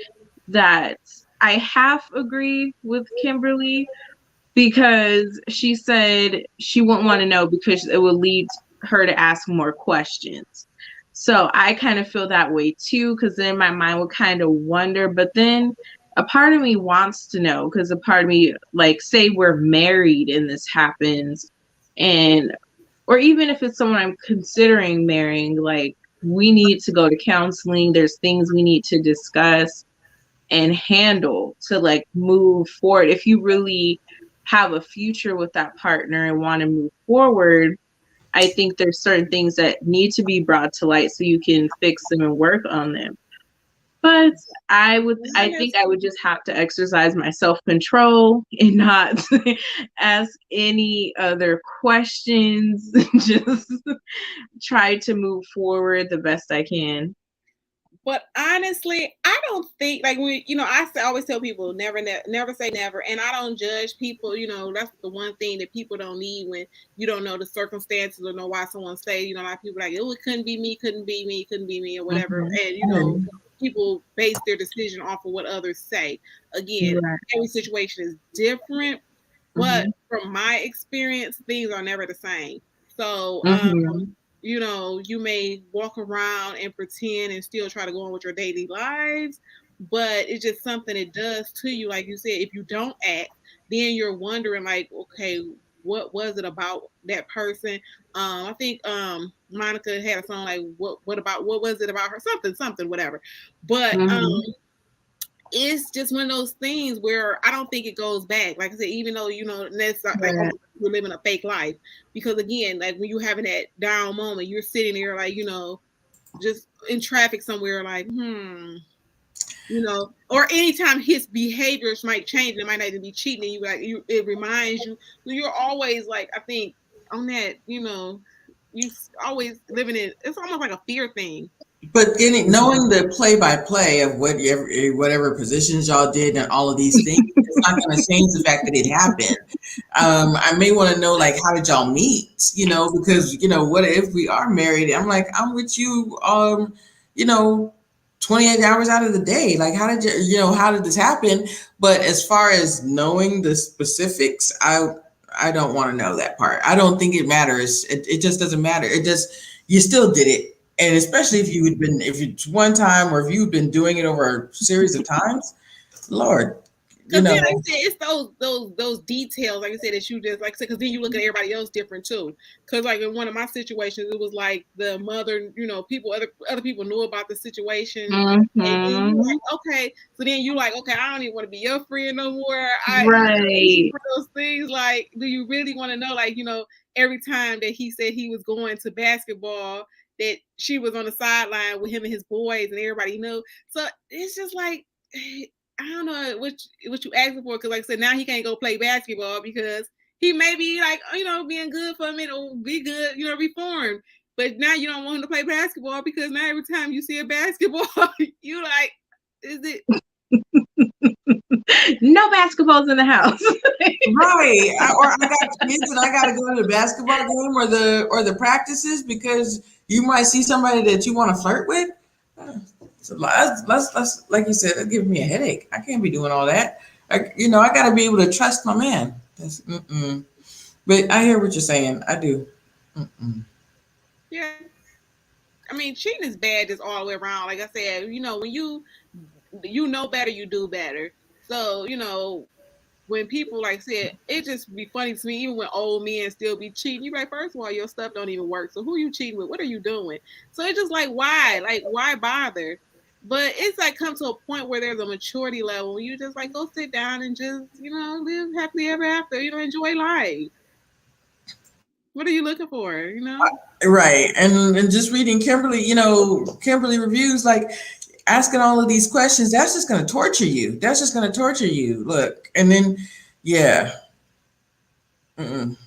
that I half agree with Kimberly, because she said she wouldn't want to know because it would lead her to ask more questions. So I kind of feel that way too, because then my mind would kind of wonder. But then a part of me wants to know, because a part of me, like, say we're married and this happens, or even if it's someone I'm considering marrying, like, we need to go to counseling. There's things we need to discuss and handle to, like, move forward. If you really have a future with that partner and want to move forward, I think there's certain things that need to be brought to light so you can fix them and work on them. But I think I would just have to exercise my self-control and not ask any other questions. Just try to move forward the best I can. But honestly, I don't think, like, I always tell people never say never, and I don't judge people. That's the one thing that people don't need when you don't know the circumstances or know why someone say. A lot of people are like, oh, it couldn't be me, or whatever. Mm-hmm. And people base their decision off of what others say. Again, Right. every situation is different, but Mhm. from my experience, things are never the same. So, Mhm. you know, you may walk around and pretend and still try to go on with your daily lives, but it's just something it does to you. Like you said, if you don't act, then you're wondering, like, okay, what was it about that person? I think Monica had a song like, what was it about her? Something, whatever. But Mhm. it's just one of those things where I don't think it goes back. Like I said, even though, you know, that's like Right. almost you're living a fake life. Because again, like when you're having that down moment, you're sitting there like, you know, just in traffic somewhere, like, you know, or anytime his behaviors might change, it might not even be cheating, and you like it reminds you. You're always like, I think on that, you know, you always living in. It's almost like a fear thing. But knowing the play by play of whatever positions y'all did and all of these things, it's not going to change the fact that it happened. I may want to know, like, how did y'all meet? You know, because what if we are married? I'm like, I'm with you. You know, 28 hours out of the day. Like, how did how did this happen? But as far as knowing the specifics, I don't want to know that part. I don't think it matters. It just doesn't matter. It just, you still did it. And especially if it's one time or if you've been doing it over a series of times, Lord, you Because know, then, like I said, it's those details, like I said, that you just like I said. Because then you look at everybody else different too. Because like in one of my situations, it was like the mother, you know, other people knew about the situation, and then you Mhm. like, okay, so then you like, okay, I don't even want to be your friend no more. Right. Those things like, do you really want to know? Like, you know, every time that he said he was going to basketball, that she was on the sideline with him and his boys, and everybody knew. So it's just like, I don't know what you asking for, because like I said, now he can't go play basketball because he may be like, you know, being good for a minute or be good, you know, reformed. But now you don't want him to play basketball because now every time you see a basketball, you like, is it No basketballs in the house. right? Or I got kids and I got to go to the basketball game or the practices because you might see somebody that you want to flirt with. So let's like you said, that gives me a headache. I can't be doing all that. I got to be able to trust my man. But I hear what you're saying. I do. Mm-mm. yeah. I mean, cheating is bad just all the way around. Like I said, you know, when you know better, you do better. So, you know, when people like said, it just be funny to me, even when old men still be cheating. You like, first of all, your stuff don't even work. So who you cheating with? What are you doing? So it's just like, why? Like, why bother? But it's like come to a point where there's a maturity level. You just like go sit down and just, you know, live happily ever after, you know, enjoy life. What are you looking for? You know? Right. And just reading Kimberly, Kimberly reviews, like asking all of these questions, that's just going to torture you. That's just going to torture you. Look. And then, yeah. Mm-mm.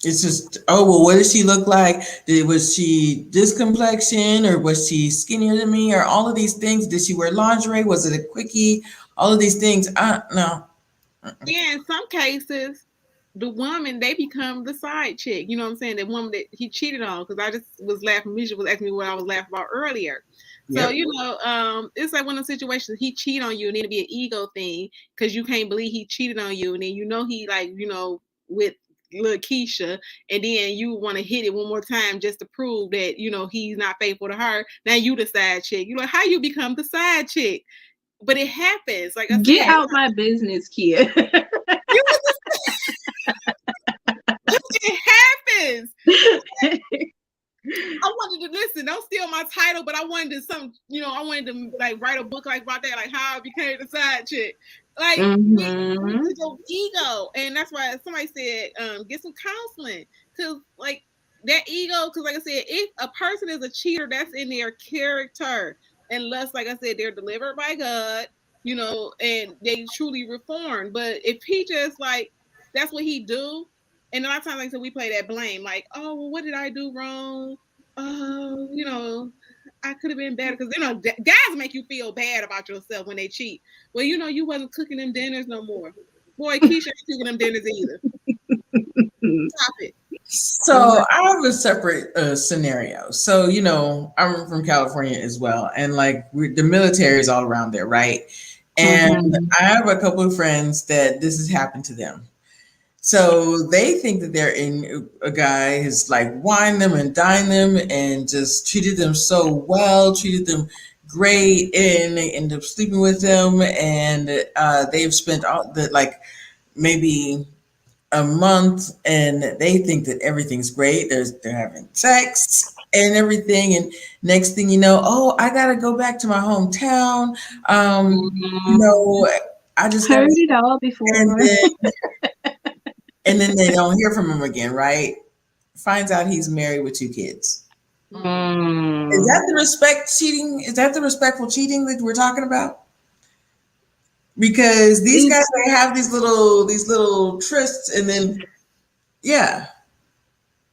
It's just, oh, well, what does she look like? Was she this complexion or was she skinnier than me or all of these things? Did she wear lingerie? Was it a quickie? All of these things. No. Yeah, in some cases, the woman they become the side chick. You know what I'm saying? The woman that he cheated on. Because I just was laughing. Misha was asking me what I was laughing about earlier. So Yep. you know, it's like one of the situations he cheat on you, and it'll be an ego thing because you can't believe he cheated on you, and then you know he like with little Keisha, and then you want to hit it one more time just to prove that he's not faithful to her. Now you the side chick. You know how you become the side chick, but it happens. Like I Get said, out my business, Kia. you it happens. I wanted to listen. Don't steal my title, but I wanted to I wanted to like write a book like about that, like how I became the side chick. Like Mhm. with your ego, and that's why somebody said, get some counseling, because like that ego. Because like I said, if a person is a cheater, that's in their character, unless like I said, they're delivered by God, and they truly reformed. But if he just like that's what he do, and a lot of times like I said, we play that blame, like, oh, well, what did I do wrong? Oh, I could have been better, because guys make you feel bad about yourself when they cheat. Well, you wasn't cooking them dinners no more. Boy, Keisha ain't cooking them dinners either. Stop it. So I have a separate scenario. So I'm from California as well, and like the military is all around there, right? And Mm-hmm. I have a couple of friends that this has happened to them. So they think that they're in a guy has like wined them and dined them and just treated them so well, treated them great, and they end up sleeping with them, and they've spent all the like maybe a month, and they think that everything's great. They're having sex and everything, and next thing you know, oh, I gotta go back to my hometown. Um, you Mm-hmm. know, I just Heard gotta, it all and before. then they don't hear from him again, right? Finds out he's married with two kids. Is Mm. that the respect cheating? Is that the respectful cheating that we're talking about? Because these guys, It's they have these little trysts, and then yeah.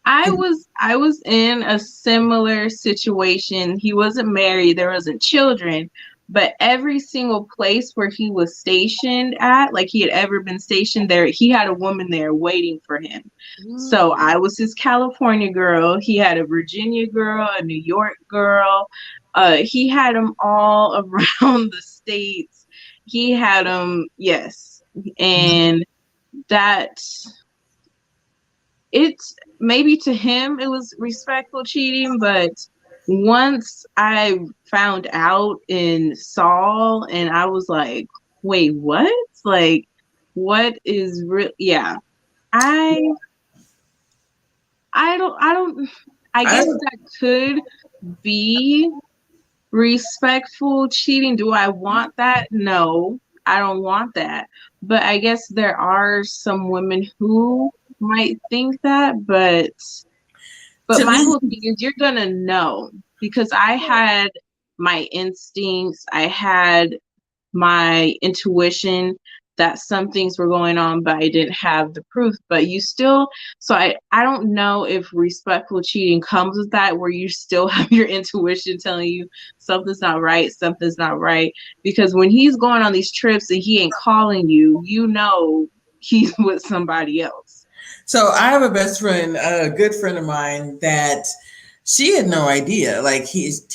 I was in a similar situation. He wasn't married, there wasn't children, but every single place where he was stationed at, like he had ever been stationed there, he had a woman there waiting for him. So Mm. I was his California girl. He had a Virginia girl, a New York girl. He had them all around the states. He had them, yes. And that it's maybe to him it was respectful cheating, but once I found out and saw, and I was like, wait, what? Like, what is real? Yeah, I, I don't. I I, guess that could be respectful cheating. Do I want that? No, I don't want that. But I guess there are some women who might think that, but to my me, whole thing is you're gonna know because I had my instincts, I had my intuition that some things were going on, but I didn't have the proof. But you still, so I don't know if respectful cheating comes with that, where you still have your intuition telling you something's not right, something's not right. Because when he's going on these trips and he ain't calling you, you know he's with somebody else. so I have a best friend, a good friend of mine that she had no idea. Like he's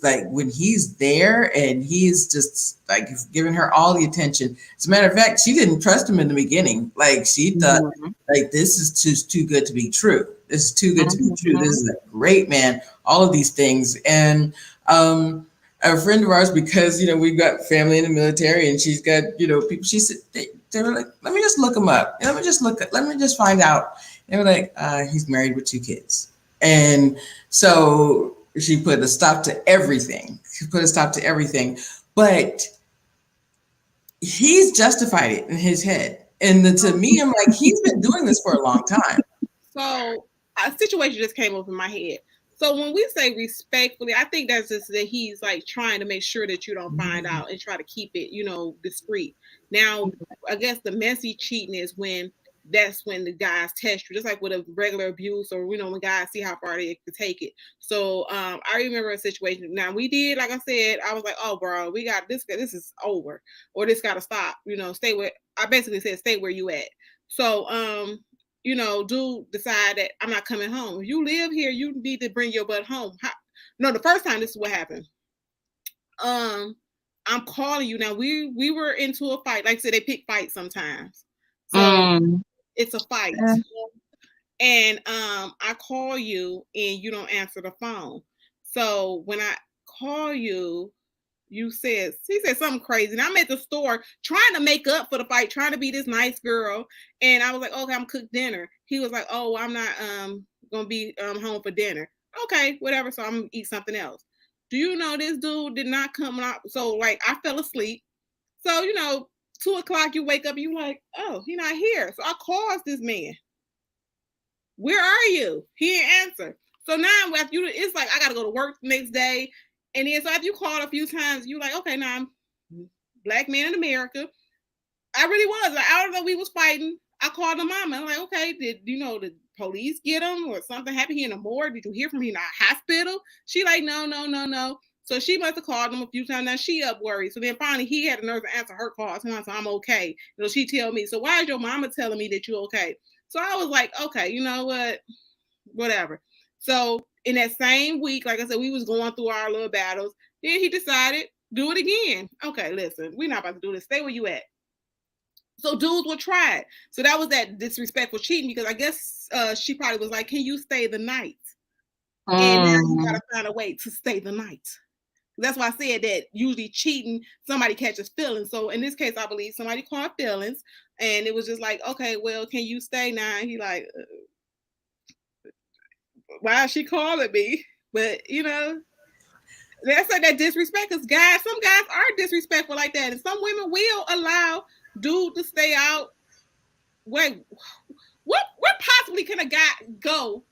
like when he's there and he's just like giving her all the attention. As a matter of fact, she didn't trust him in the beginning. Like she thought Mhm. like this is too good to be true. This is too good to be true. This Mhm. is a great man. All of these things. And a friend of ours, because we've got family in the military, and she's got people. She said they were like, let me just look him up. Let me just find out. They were like, he's married with two kids, and so she put a stop to everything. She put a stop to everything, but he's justified it in his head. And to me, I'm like, he's been doing this for a long time. So a situation just came up in my head. So when we say respectfully, I think that's just that he's like trying to make sure that you don't find out and try to keep it, discreet. Now, I guess the messy cheating is when that's when the guys test you, just like with a regular abuse or when guys see how far they can take it. So I remember a situation. Now we did, like I said, I was like, oh bro, we got this. This is over, or this got to stop. Stay where I basically said, stay where you at. So dude decide that I'm not coming home. If you live here, you need to bring your butt home. No, the first time this is what happened. Um, I'm calling you now. We were into a fight. Like I said, they pick fights sometimes. So Mm. it's a fight. Uh, And I call you and you don't answer the phone. So when I call you, he said something crazy. And I'm at the store trying to make up for the fight, trying to be this nice girl. And I was like, okay, I'm cook dinner. He was like, oh, I'm not gonna be home for dinner. Okay, whatever. So I'm gonna eat something else. Do you know this dude did not come out? So like I fell asleep. So 2 o'clock, you wake up, you like, oh, he not here. So I calls this man. Where are you? He didn't answer. So now after it's like I gotta go to work the next day. And then so after you called a few times, you like, okay, now I'm black man in America. I really was. Like, I don't know, we was fighting. I called the mama. I'm like, okay, did the police get him or something happened here in the morgue? Did you hear from him in the hospital? She like, no, no, no, no. So she must have called him a few times. Now she up worried. So then finally he had the nerve to answer her calls. And I said, I'm okay. She tell me, so why is your mama telling me that you're okay? So I was like, okay, you know what? Whatever. So in that same week, like I said, we was going through our little battles. Then he decided, do it again. Okay, listen, we're not about to do this. Stay where you at. So dudes will try it. So that was that disrespectful cheating, because I guess she probably was like, can you stay the night? And now you gotta find a way to stay the night. That's why I said that usually cheating, somebody catches feelings. So in this case, I believe somebody caught feelings, and it was just like, okay, well, can you stay now? And he like, why is she calling me? But you know, that's like that disrespect. Cause guys, some guys are disrespectful like that, and some women will allow dude to stay out. Wait, what possibly can a guy go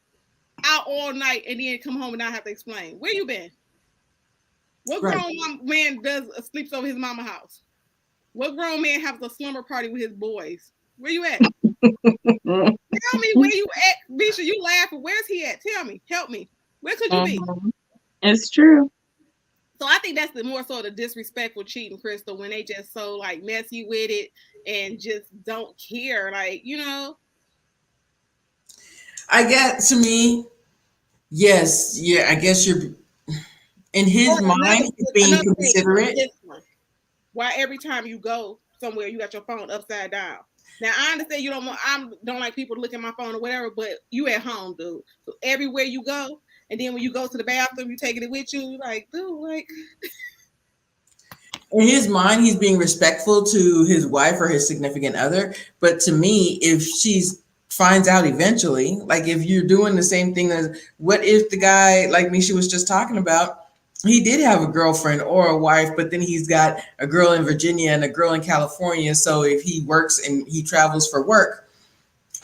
out all night and then come home and not have to explain? Where you been? What grown man sleeps over his mama house? What grown man has a slumber party with his boys? Where you at? Tell me where you at, Misha. You laughing? Where's he at? Tell me. Help me. Where could you be? It's true. So I think that's the more so the disrespectful cheating, Crystal, when they just so like messy with it and just don't care. Like, you know. I guess to me, yes, yeah, I guess you're in his mind he's being considerate. Why every time you go somewhere you got your phone upside down? Now I understand you don't like people to look at my phone or whatever, but you at home, dude. So everywhere you go, and then when you go to the bathroom, you taking it with you, like, dude, like. In his mind, he's being respectful to his wife or his significant other. But to me, if she's finds out eventually, like if you're doing the same thing as, what if the guy like Misha was just talking about, he did have a girlfriend or a wife, but then he's got a girl in Virginia and a girl in California. So if he works and he travels for work,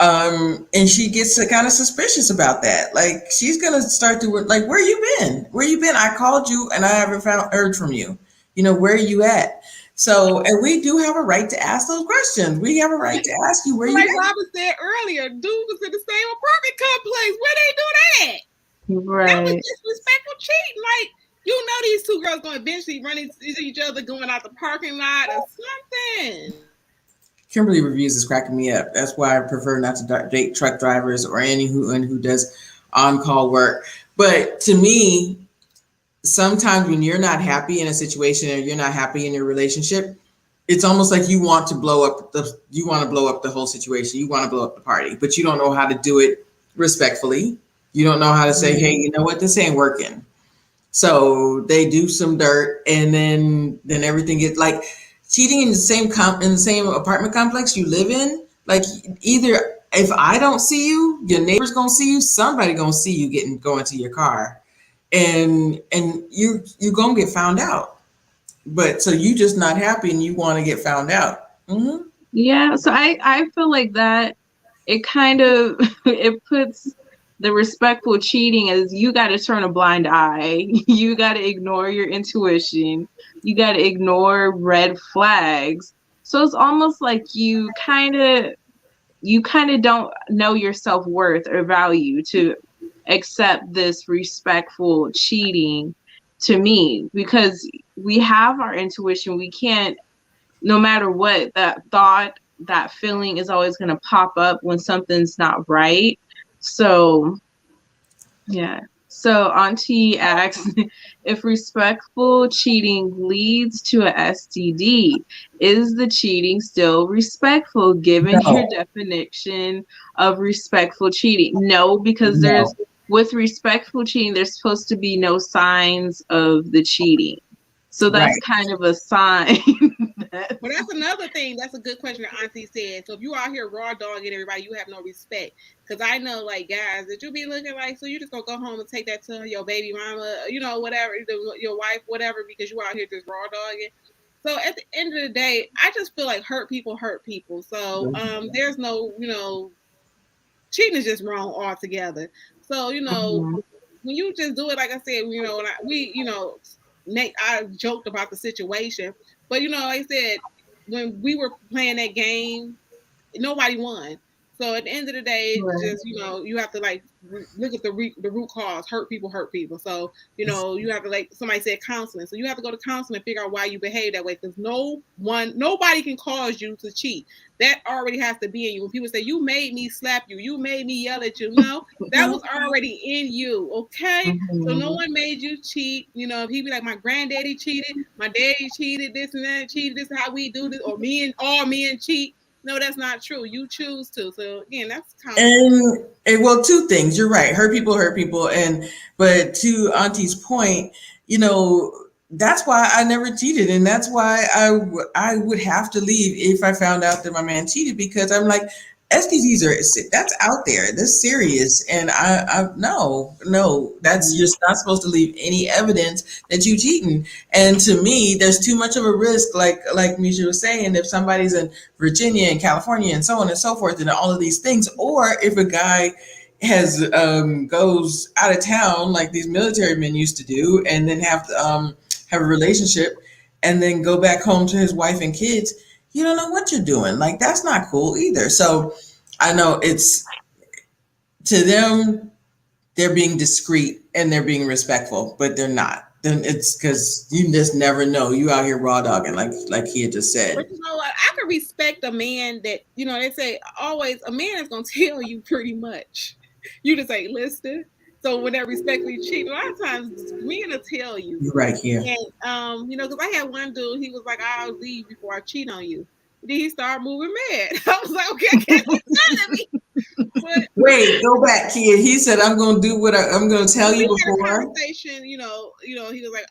and she gets kind of suspicious about that. Like she's gonna start to like, where you been? Where you been? I called you and I haven't heard from you. You know, where are you at? So, and we do have a right to ask those questions. We have a right to ask you where you at. Like Robert said earlier, dude was in the same apartment complex. Where they do that? Right. That was disrespectful cheating. Like, you know these two girls going to eventually run into each other going out the parking lot or something. Kimberly reviews is cracking me up. That's why I prefer not to date truck drivers or anyone who does on-call work. But to me, sometimes when you're not happy in a situation or you're not happy in your relationship, it's almost like you want to blow up the whole situation. You want to blow up the party, but you don't know how to do it respectfully. You don't know how to say, hey, you know what, this ain't working. So they do some dirt, and then everything gets like cheating in the same apartment complex you live in. Like either if I don't see you, your neighbor's gonna see you. Somebody gonna see you going to your car, and you're gonna get found out. But so you just not happy and you want to get found out. Mm-hmm. Yeah. So I feel like that it kind of it puts the respectful cheating as you got to turn a blind eye. You got to ignore your intuition. You got to ignore red flags. So it's almost like you kind of don't know your self-worth or value to accept this respectful cheating to me, because we have our intuition. We can't, no matter what, that thought, that feeling is always going to pop up when something's not right. So, yeah. So Auntie asks, if respectful cheating leads to a STD, is the cheating still respectful given your definition of respectful cheating? No, because with respectful cheating, there's supposed to be no signs of the cheating. So that's kind of a sign. Well, that's another thing. That's a good question that Auntie said. So if you out here raw dogging everybody, you have no respect. Because I know, like, guys, that you be looking like, so you just going to go home and take that to your baby mama, you know, whatever, your wife, whatever, because you out here just raw dogging. So at the end of the day, I just feel like hurt people hurt people. So there's no, you know, cheating is just wrong altogether. So, you know, when you just do it, like I said, you know, I joked about the situation, but you know, like I said, when we were playing that game, nobody won. So at the end of the day, Right. just you have to like look at the root cause. Hurt people hurt people. So you have to, like somebody said, counseling. So you have to go to counseling and figure out why you behave that way. Because nobody can cause you to cheat. That already has to be in you. When people say you made me slap you, you made me yell at you, no, that was already in you. Okay, so no one made you cheat. If he be like, my granddaddy cheated, my daddy cheated, this and that cheated, this is how we do this, or all men cheat. No, that's not true. You choose to. So again, that's and well, two things. You're right. Hurt people, but to Auntie's point, that's why I never cheated, and that's why I would have to leave if I found out that my man cheated, because I'm like, STDs that's out there, that's serious, and I no, that's you're not supposed to leave any evidence that you cheating. And to me, there's too much of a risk, like Misha was saying, if somebody's in Virginia and California and so on and so forth, and all of these things, or if a guy has goes out of town like these military men used to do, and then have a relationship and then go back home to his wife and kids, you don't know what you're doing. Like, that's not cool either. So I know it's, to them, they're being discreet and they're being respectful, but they're not. Then it's because you just never know. You out here raw dogging, like he had just said. But you know what? I can respect a man that, they say always a man is going to tell you pretty much. You just ain't listening. So when that respectfully cheat, a lot of times men will tell you. You're right here. And, because I had one dude, he was like, I'll leave before I cheat on you. Then he started moving mad. I was like, okay, I can't be telling me. But, wait, go back, kid. He said, I'm going to do what I'm going to tell you before. Had a conversation, he was like,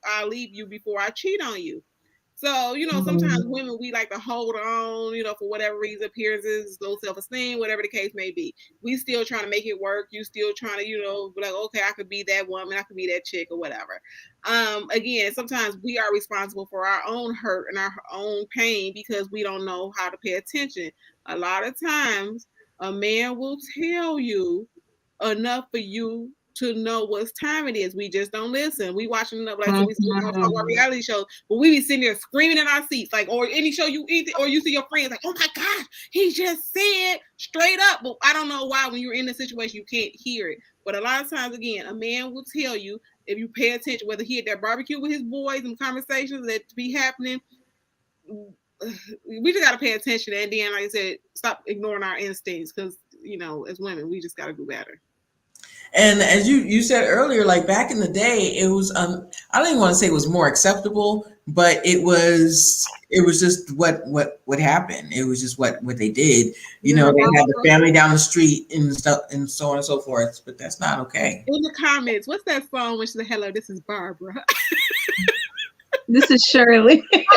I'll leave you before I cheat on you. So, sometimes women, we like to hold on, for whatever reason, appearances, low self-esteem, whatever the case may be. We still trying to make it work. You still trying to, be like, okay, I could be that woman, I could be that chick or whatever. Again, sometimes we are responsible for our own hurt and our own pain because we don't know how to pay attention. A lot of times, a man will tell you enough for you to know what time it is. We just don't listen. We watching enough, like so we talk about reality shows, but we be sitting there screaming in our seats, like, or any show you eat, or you see your friends like, oh my gosh, he just said straight up. But I don't know why when you're in the situation you can't hear it. But a lot of times, again, a man will tell you if you pay attention, whether he at that barbecue with his boys and conversations that be happening. We just got to pay attention, and then, like I said, stop ignoring our instincts, because as women, we just got to do better. And as you said earlier, like back in the day, it was I don't even want to say it was more acceptable, but it was just what happened. It was just what they did. They had the family down the street and stuff and so on and so forth. But that's not okay. In the comments, what's that song when she said, "Hello, this is Barbara." This is Shirley. Shirley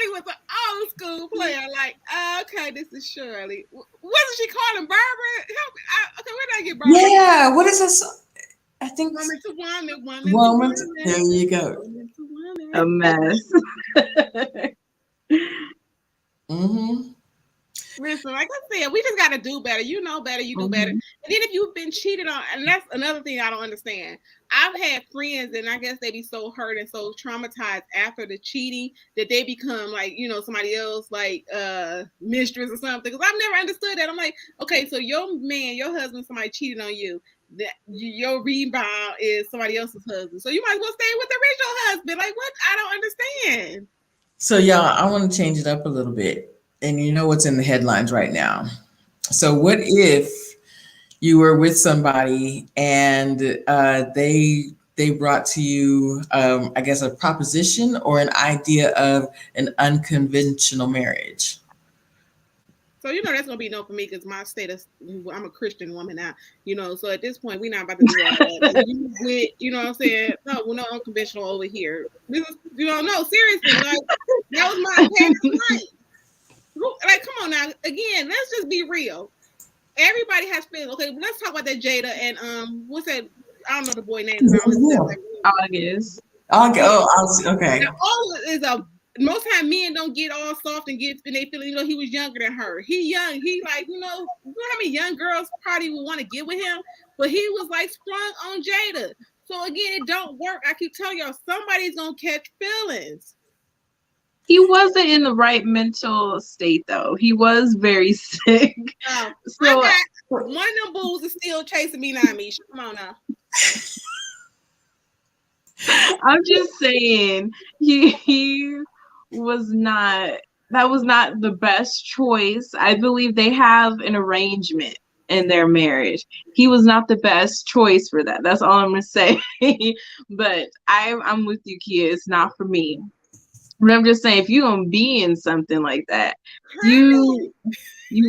was an old school player. Like, okay, this is Shirley. Wasn't she calling Barbara? Help me. Okay, where did I get Barbara? Yeah, what is this? I think woman to woman. There you go. A mess. Listen, like I said, we just got to do better. You know better, you do better. And then if you've been cheated on, and that's another thing I don't understand. I've had friends, and I guess they be so hurt and so traumatized after the cheating that they become like, somebody else, like mistress or something. Because I've never understood that. I'm like, okay, so your husband, somebody cheated on you. That your rebound is somebody else's husband. So you might as well stay with the original husband. Like, what? I don't understand. So y'all, I want to change it up a little bit. And you know what's in the headlines right now. So what if you were with somebody and they brought to you, I guess, a proposition or an idea of an unconventional marriage? So, that's going to be no for me because my status, I'm a Christian woman now, so at this point, we're not about to do all that. You know what I'm saying? No, we're not unconventional over here. This is, no, seriously, like, that was my past life. Like, come on now. Again, let's just be real. Everybody has feelings. Okay, let's talk about that Jada and what's that? I don't know the boy name. August. Okay. Now, August is most time men don't get all soft and they feel he was younger than her. He young. He like you know how many young girls probably would want to get with him, but he was like sprung on Jada. So again, it don't work. I keep telling y'all, somebody's gonna catch feelings. He wasn't in the right mental state though. He was very sick. I So got one of them bulls is still chasing me now, Misha. Come on now. I'm just saying he was not, that was not the best choice. I believe they have an arrangement in their marriage. He was not the best choice for that. That's all I'm gonna say. But I'm with you, Kia. It's not for me. But I'm just saying, if you're gonna be in something like that, you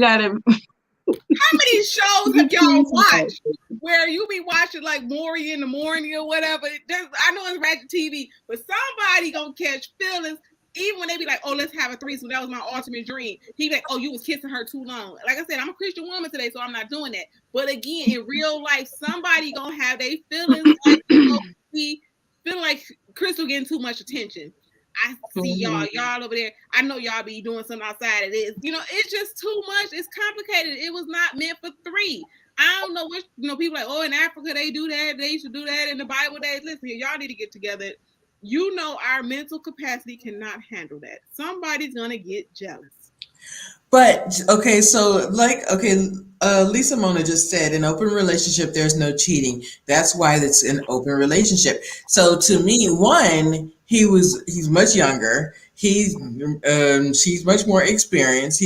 gotta How many shows have y'all watched where you be watching like Maury in the morning or whatever? I know it's ratchet TV, but somebody gonna catch feelings. Even when they be like, "Oh, let's have a threesome," that was my ultimate dream. He be like, "Oh, you was kissing her too long." Like I said, I'm a Christian woman today, so I'm not doing that. But again, in real life, somebody gonna have their feelings like, he feeling like Crystal getting too much attention. I see y'all over there. I know y'all be doing something outside of this. It's just too much. It's complicated. It was not meant for three. I don't know which, people like, oh, in Africa they do that. They used to do that in the Bible days. Listen here, y'all need to get together. Our mental capacity cannot handle that. Somebody's gonna get jealous. But okay, so Lisa Mona just said, in open relationship, there's no cheating. That's why it's an open relationship. So to me, one, he's much younger. She's much more experienced.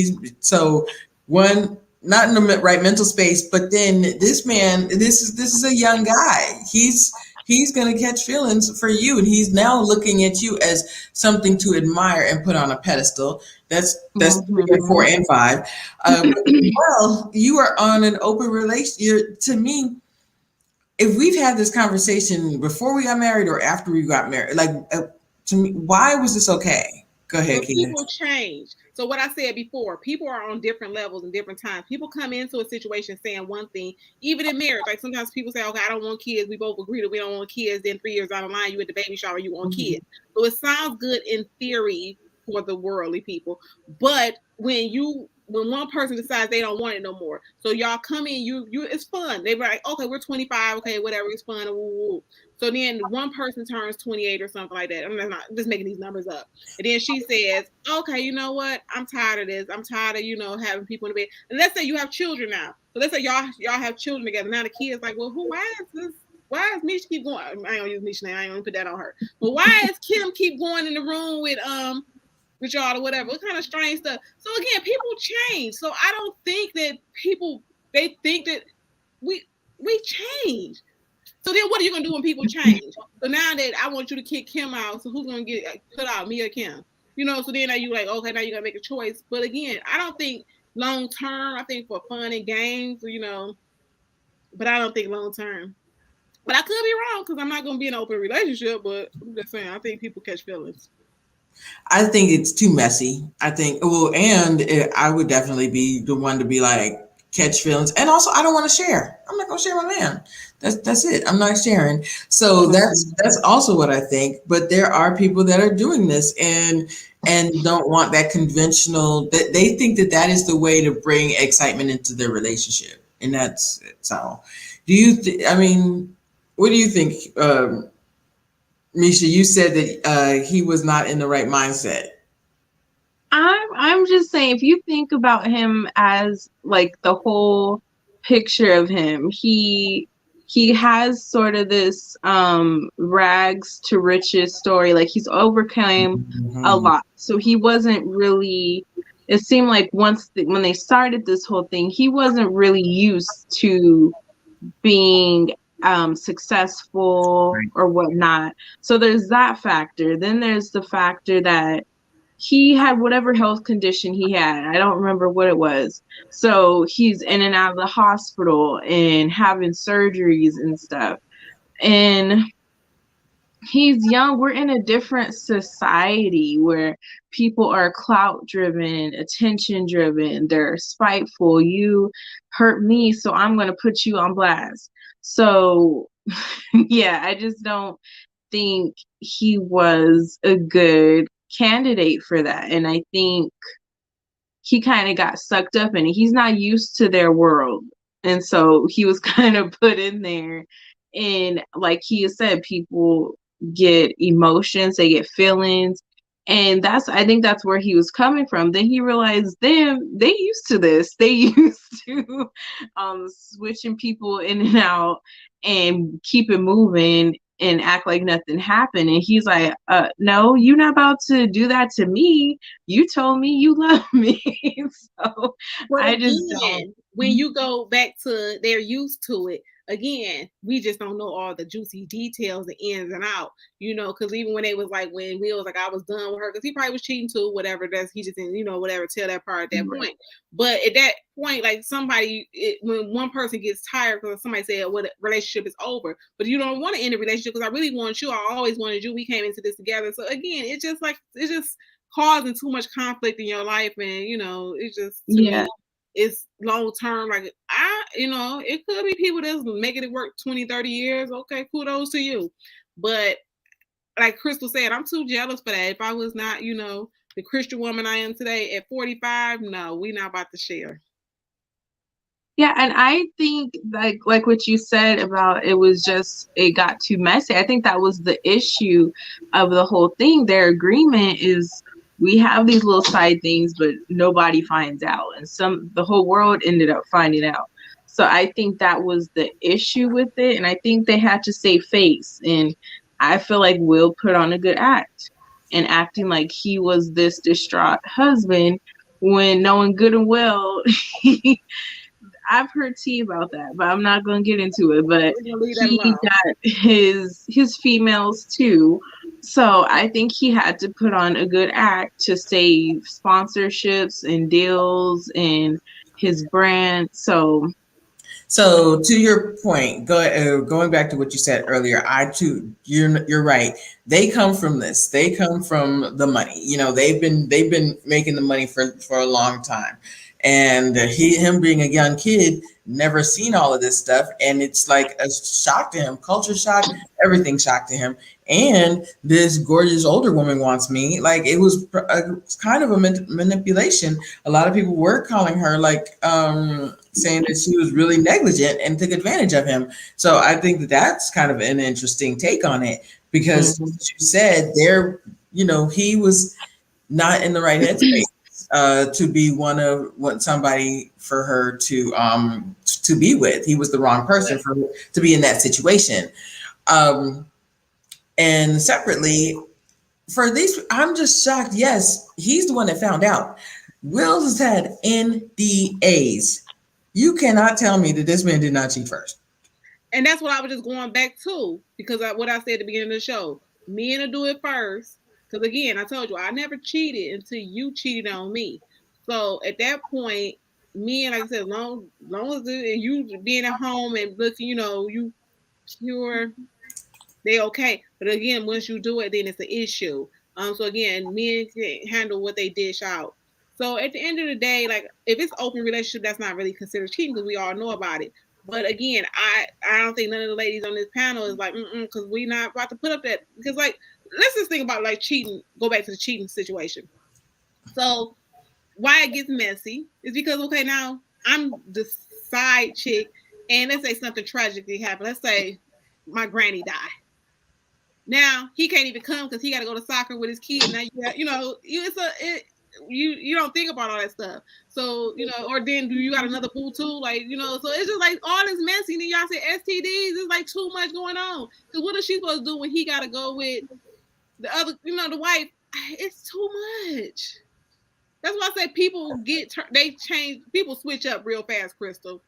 One, not in the right mental space. But then this man, this is a young guy. He's gonna catch feelings for you, and he's now looking at you as something to admire and put on a pedestal. That's 3 and 4 and 5. Well, you are on an open relation. To me, if we've had this conversation before we got married or after we got married, to me, why was this okay? Go ahead, But Keita. people change. So what I said before, people are on different levels and different times. People come into a situation saying one thing, even in marriage. Like sometimes people say, okay, I don't want kids. We both agree that we don't want kids. Then 3 years down the line, you at the baby shower, you want kids. So it sounds good in theory for the worldly people. But when one person decides they don't want it no more, so y'all come in, it's fun. They be like, okay, we're 25, okay, whatever, it's fun. Woo, woo. So then one person turns 28 or something like that. I'm not just making these numbers up. And then she says, okay, you know what? I'm tired of this. I'm tired of, having people in the bed. And let's say you have children now. So let's say y'all have children together. Now the kid's like, well, why is this? Why is Misha keep going? I ain't gonna use Misha name. I ain't gonna put that on her. But why is Kim keep going in the room with y'all or whatever? What kind of strange stuff? So again, people change. So I don't think that they think that we change. So then what are you going to do when people change? So now that I want you to kick Kim out, so who's going to get cut out, me or Kim? So then now you like, okay, now you got to make a choice. But again, I don't think long term. I think for fun and games, but I don't think long term. But I could be wrong because I'm not going to be in an open relationship, but I'm just saying, I think people catch feelings. I think it's too messy. I think, I would definitely be the one to be like, catch feelings. And also, I don't want to share. I'm not going to share my man. That's it. I'm not sharing. So that's also what I think. But there are people that are doing this and don't want that conventional, that they think that is the way to bring excitement into their relationship. And that's it. So what do you think, Misha? You said that he was not in the right mindset. I'm just saying, if you think about him as like the whole picture of him, he has sort of this rags to riches story. Like he's overcome a lot. So he wasn't really, it seemed like when they started this whole thing, he wasn't really used to being successful or whatnot. So there's that factor. Then there's the factor that he had whatever health condition he had. I don't remember what it was. So he's in and out of the hospital and having surgeries and stuff. And he's young. We're in a different society where people are clout driven, attention driven. They're spiteful. You hurt me, so I'm going to put you on blast. So yeah, I just don't think he was a good candidate for that. And I think he kind of got sucked up in it. He's not used to their world. And so he was kind of put in there. And like he said, people get emotions, they get feelings. And I think that's where he was coming from. Then he realized, damn, they used to this. They used to switching people in and out and keep it moving and act like nothing happened. And he's like, no, you're not about to do that to me. You told me you love me. So but I again, just don't. when you go back to they're used to it, again, we just don't know all the juicy details, the ins and out, because even when they was like, when Will was like, I was done with her, because he probably was cheating too, whatever, he just didn't, whatever, tell that part at that Right. point. But at that point, like when one person gets tired because somebody said, well, the relationship is over, but you don't want to end the relationship because I really want you, I always wanted you, we came into this together. So again, it's just causing too much conflict in your life, and it's just, to me, it's long term. Like it could be people that's making it work 20, 30 years. Okay, kudos to you. But like Crystal said, I'm too jealous for that. If I was not, the Christian woman I am today at 45, no, we're not about to share. Yeah, and I think like what you said about it got too messy. I think that was the issue of the whole thing. Their agreement is we have these little side things, but nobody finds out. And the whole world ended up finding out. So I think that was the issue with it. And I think they had to save face. And I feel like Will put on a good act and acting like he was this distraught husband when knowing good and well I've heard tea about that, but I'm not going to get into it. But he got his females too. So I think he had to put on a good act to save sponsorships and deals and his brand. So to your point, going back to what you said earlier, I too, you're right. They come from this. They come from the money. They've been making the money for a long time, and him being a young kid, never seen all of this stuff, and it's like a shock to him, culture shock, everything shocked to him. And this gorgeous older woman wants me. Like it was kind of a manipulation. A lot of people were calling her saying that she was really negligent and took advantage of him. So I think that's kind of an interesting take on it because as you said he was not in the right headspace to be somebody for her to be with. He was the wrong person to be in that situation. And separately, for these, I'm just shocked. Yes, he's the one that found out. Will has had NDAs. You cannot tell me that this man did not cheat first. And that's what I was just going back to, because what I said at the beginning of the show, men will do it first. Because again, I told you, I never cheated until you cheated on me. So at that point, men, like I said, long as you being at home and looking, you pure, they okay. But again, once you do it, then it's an issue. So again, men can't handle what they dish out. So at the end of the day, like if it's open relationship, that's not really considered cheating because we all know about it. But again, I don't think none of the ladies on this panel is like, because we're not about to put up that. Because like, let's just think about like cheating. Go back to the cheating situation. So why it gets messy is because okay, now I'm the side chick, and let's say something tragically happened. Let's say my granny died. Now he can't even come because he got to go to soccer with his kid. Now you don't think about all that stuff. So or then do you got another boo too? Like so it's just like all this messy. And then y'all say STDs. It's like too much going on. Because what is she supposed to do when he got to go with the other? The wife. It's too much. That's why I say people change. People switch up real fast, Crystal.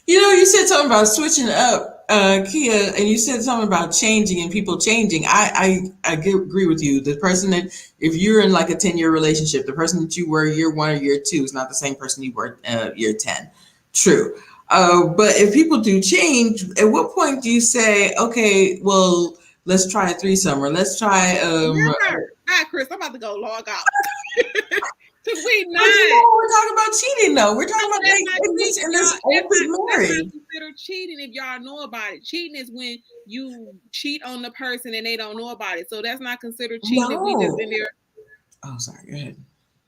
You said something about switching up, Kia, and you said something about changing and people changing. I agree with you. The person that, if you're in like a 10-year relationship, the person that you were year 1 or year 2 is not the same person you were year 10. True. But if people do change, at what point do you say, okay, well, let's try a threesome or let's try... Hi, Chris, I'm about to go log out. Because we're talking about cheating, though. We're talking about in this open marriage. That's not considered cheating if y'all know about it. Cheating is when you cheat on the person and they don't know about it. So that's not considered cheating if we just in there. Oh, sorry. Go ahead.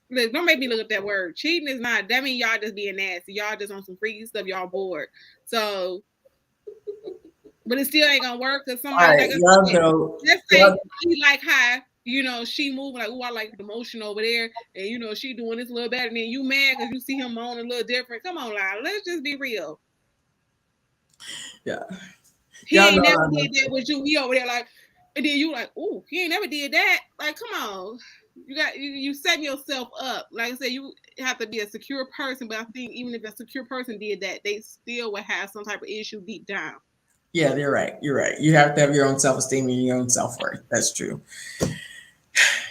Look, don't make me look at that word. Cheating is not. That means y'all just being nasty. Y'all just on some freaky stuff. Y'all bored. So, but it still ain't gonna work because somebody. Right, let's say he like high. she moving like, oh, I like the motion over there, and she doing this a little better, and then you mad because you see him moaning a little different. Come on, Lyle, let's just be real. Yeah. He ain't never did that with you. He over there like, and then you like, oh, he ain't never did that. Like, come on. You setting yourself up. Like I said, you have to be a secure person, but I think even if a secure person did that, they still would have some type of issue deep down. Yeah, you're right. You're right. You have to have your own self-esteem and your own self-worth. That's true.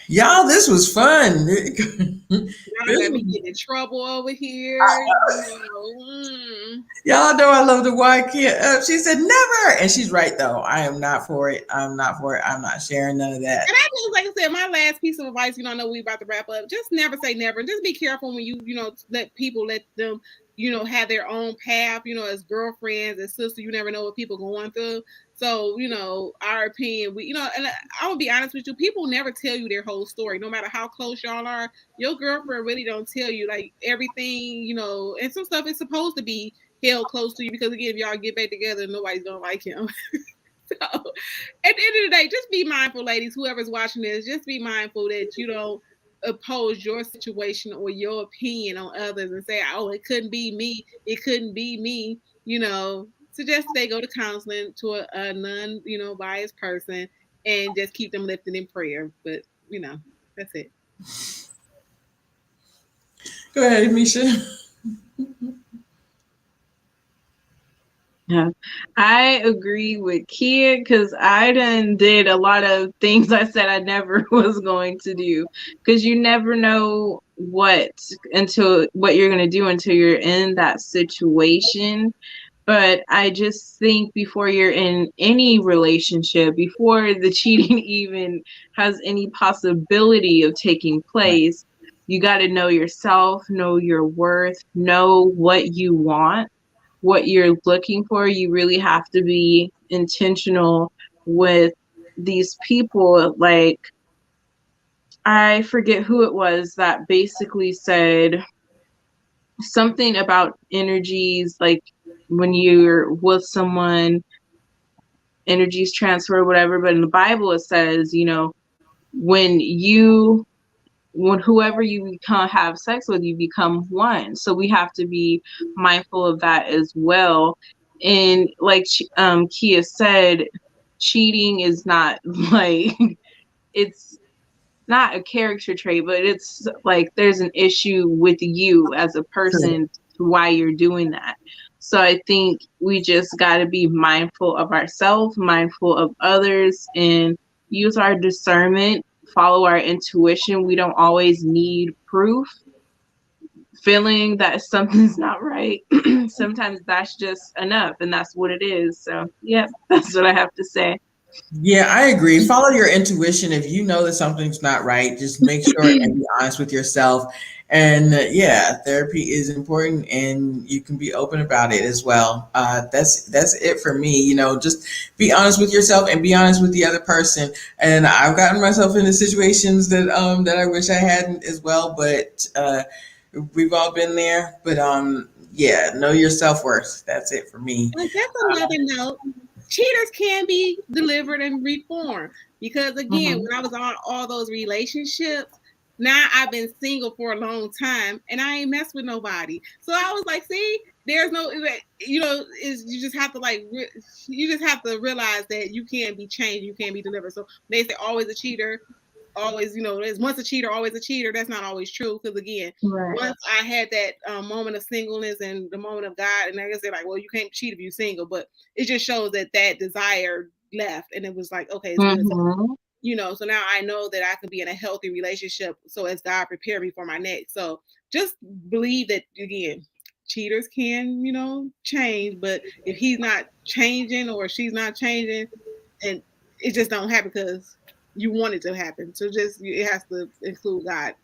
Y'all, this was fun. Y'all got me getting in trouble over here. Y'all know I love the why can't. She said never, and she's right though. I am not for it. I'm not for it. I'm not sharing none of that. And I just, like I said, my last piece of advice. I know we about to wrap up. Just never say never. Just be careful when you let them have their own path. As girlfriends, as sisters, you never know what people going through. So, our opinion, and I will be honest with you, people never tell you their whole story, no matter how close y'all are. Your girlfriend really don't tell you like everything, and some stuff is supposed to be held close to you because again, if y'all get back together, nobody's gonna like him. So at the end of the day, just be mindful, ladies, whoever's watching this, just be mindful that you don't oppose your situation or your opinion on others and say, oh, it couldn't be me. It couldn't be me. Suggest they go to counseling to a non-biased person and just keep them lifted in prayer. But, that's it. Go ahead, Misha. Yeah, I agree with Kia because I did a lot of things I said I never was going to do because you never know what you're going to do until you're in that situation. But I just think before you're in any relationship, before the cheating even has any possibility of taking place, you got to know yourself, know your worth, know what you want, what you're looking for. You really have to be intentional with these people. Like, I forget who it was that basically said something about energies, like when you're with someone, energies transfer, whatever. But in the Bible, it says, when whoever you have sex with, you become one. So we have to be mindful of that as well. And like Kia said, cheating is not like, it's not a character trait, but it's like there's an issue with you as a person why you're doing that. So I think we just got to be mindful of ourselves, mindful of others, and use our discernment, follow our intuition. We don't always need proof. Feeling that something's not right, sometimes that's just enough, and that's what it is. So yeah, that's what I have to say. Yeah, I agree. Follow your intuition. If you know that something's not right, just make sure and be honest with yourself. And yeah, therapy is important, and you can be open about it as well. That's it for me. Just be honest with yourself and be honest with the other person. And I've gotten myself into situations that I wish I hadn't as well, but we've all been there. But yeah, know your self-worth. That's it for me. And that's another note. Cheaters can be delivered and reformed because again, when I was on all those relationships, now I've been single for a long time and I ain't messed with nobody. So I was like, see, there's no, you just have to realize that you can't be changed, you can't be delivered. So they say always a cheater, always, there's once a cheater, always a cheater. That's not always true because again, once I had that moment of singleness and the moment of God, and I guess they're like, well, you can't cheat if you're single, but it just shows that desire left, and it was like, okay, it's good. So now I know that I can be in a healthy relationship. So as God prepared me for my next, so just believe that again, cheaters can, change, but if he's not changing or she's not changing, and it just don't happen because you want it to happen. So it has to include God.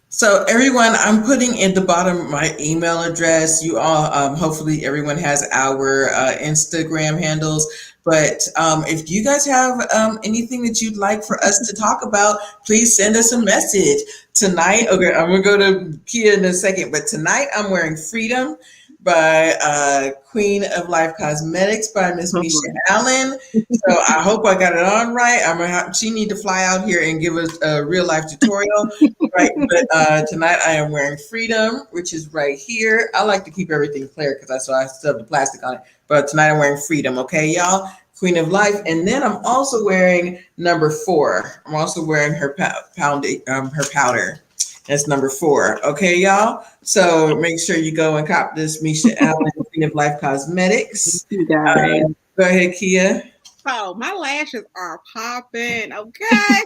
So everyone, I'm putting in the bottom my email address. You all, hopefully everyone has our Instagram handles. But if you guys have anything that you'd like for us to talk about, please send us a message tonight. Okay, I'm gonna go to Kia in a second, but tonight I'm wearing freedom. by Queen of Life Cosmetics by Miss Misha Allen. So I hope I got it on right. She need to fly out here and give us a real life tutorial. Right, but tonight I am wearing Freedom, which is right here. I like to keep everything clear because I still have the plastic on it. But tonight I'm wearing Freedom, okay, y'all? Queen of Life, and then I'm also wearing number 4. I'm also wearing her powder. That's number 4. Okay, y'all. So make sure you go and cop this Misha Allen Queen of Life Cosmetics. You got it. Go ahead, Kia. So my lashes are popping. Okay.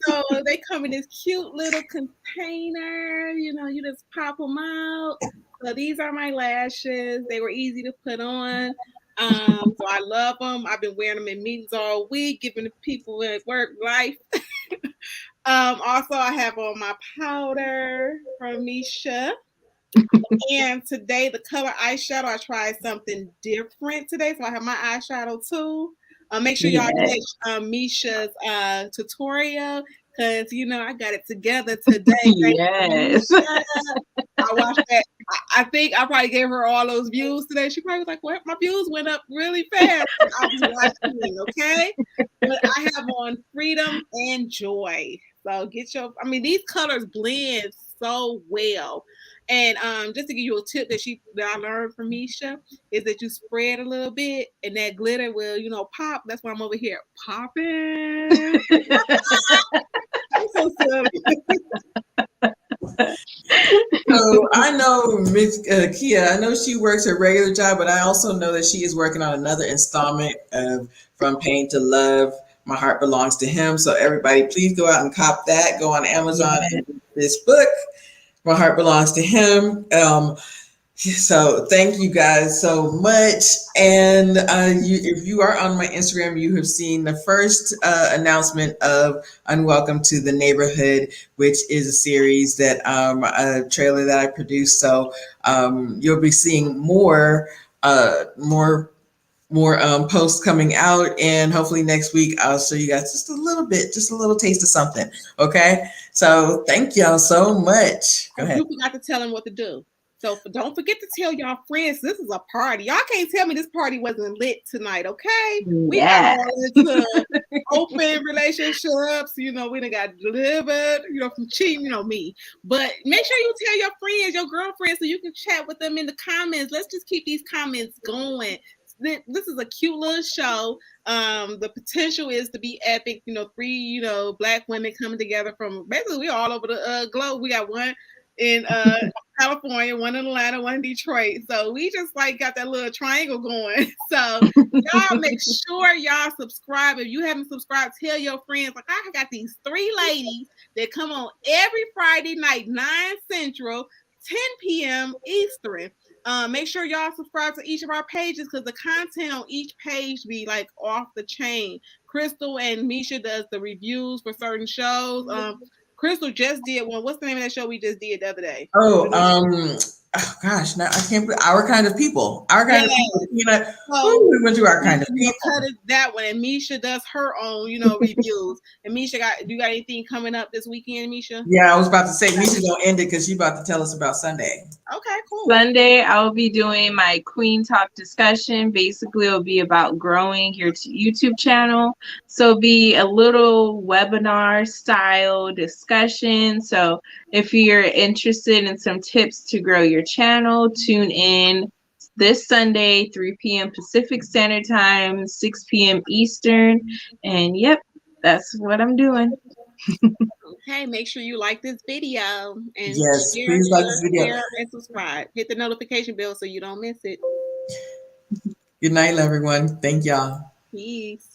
So they come in this cute little container. You just pop them out. So these are my lashes. They were easy to put on. So I love them. I've been wearing them in meetings all week, giving the people at work life. Also, I have on my powder from Misha. And today, the color eyeshadow, I tried something different today. So I have my eyeshadow too. Make sure y'all catch Misha's tutorial because, I got it together today. Yes. I watched that. I think I probably gave her all those views today. She probably was like, "What? My views went up really fast." I was watching, okay? But I have on Freedom and Joy. So these colors blend so well. And just to give you a tip that I learned from Misha is that you spread a little bit and that glitter will, pop. That's why I'm over here popping. I'm so silly. So I know Miss Kia, I know she works her regular job, but I also know that she is working on another installment of From Pain to Love. My Heart Belongs to Him. So everybody, please go out and cop that. Go on Amazon and read this book. My Heart Belongs to Him. So thank you guys so much. And if you are on my Instagram, you have seen the first announcement of Unwelcome to the Neighborhood, which is a series that a trailer that I produced. So you'll be seeing more posts coming out, and hopefully next week I'll show you guys just a little taste of something. Okay, so thank y'all so much. Go ahead. You forgot to tell them what to do. So don't forget to tell y'all friends this is a party. Y'all can't tell me this party wasn't lit tonight, okay? We got all into open relationships. We done got delivered, from cheating, me. But make sure you tell your friends, your girlfriends, so you can chat with them in the comments. Let's just keep these comments going. This is a cute little show. The potential is to be epic. 3 Black women coming together from basically we all over the globe. We got one in California, one in Atlanta, one in Detroit. So we just got that little triangle going. So y'all make sure y'all subscribe. If you haven't subscribed, tell your friends. I got these 3 ladies that come on every Friday night, 9 Central, 10 p.m. Eastern. Make sure y'all subscribe to each of our pages because the content on each page be off the chain. Crystal and Misha does the reviews for certain shows. Crystal just did one. What's the name of that show we just did the other day? Oh gosh, now I can't believe Our Kind of People. Our Kind of People. We went to Our Kind of People. That one, and Misha does her own, reviews. And Misha, you got anything coming up this weekend, Misha? Yeah, I was about to say Misha's gonna end it because she's about to tell us about Sunday. Okay, cool. Sunday, I will be doing my Queen Talk discussion. Basically, it'll be about growing your YouTube channel. So it'll be a little webinar style discussion. So if you're interested in some tips to grow your channel, tune in this Sunday, 3 p.m. Pacific Standard Time, 6 p.m. Eastern. And yep, that's what I'm doing. Okay, make sure you like this video and yes, please like this video and subscribe. Hit the notification bell so you don't miss it. Good night, everyone. Thank y'all. Peace.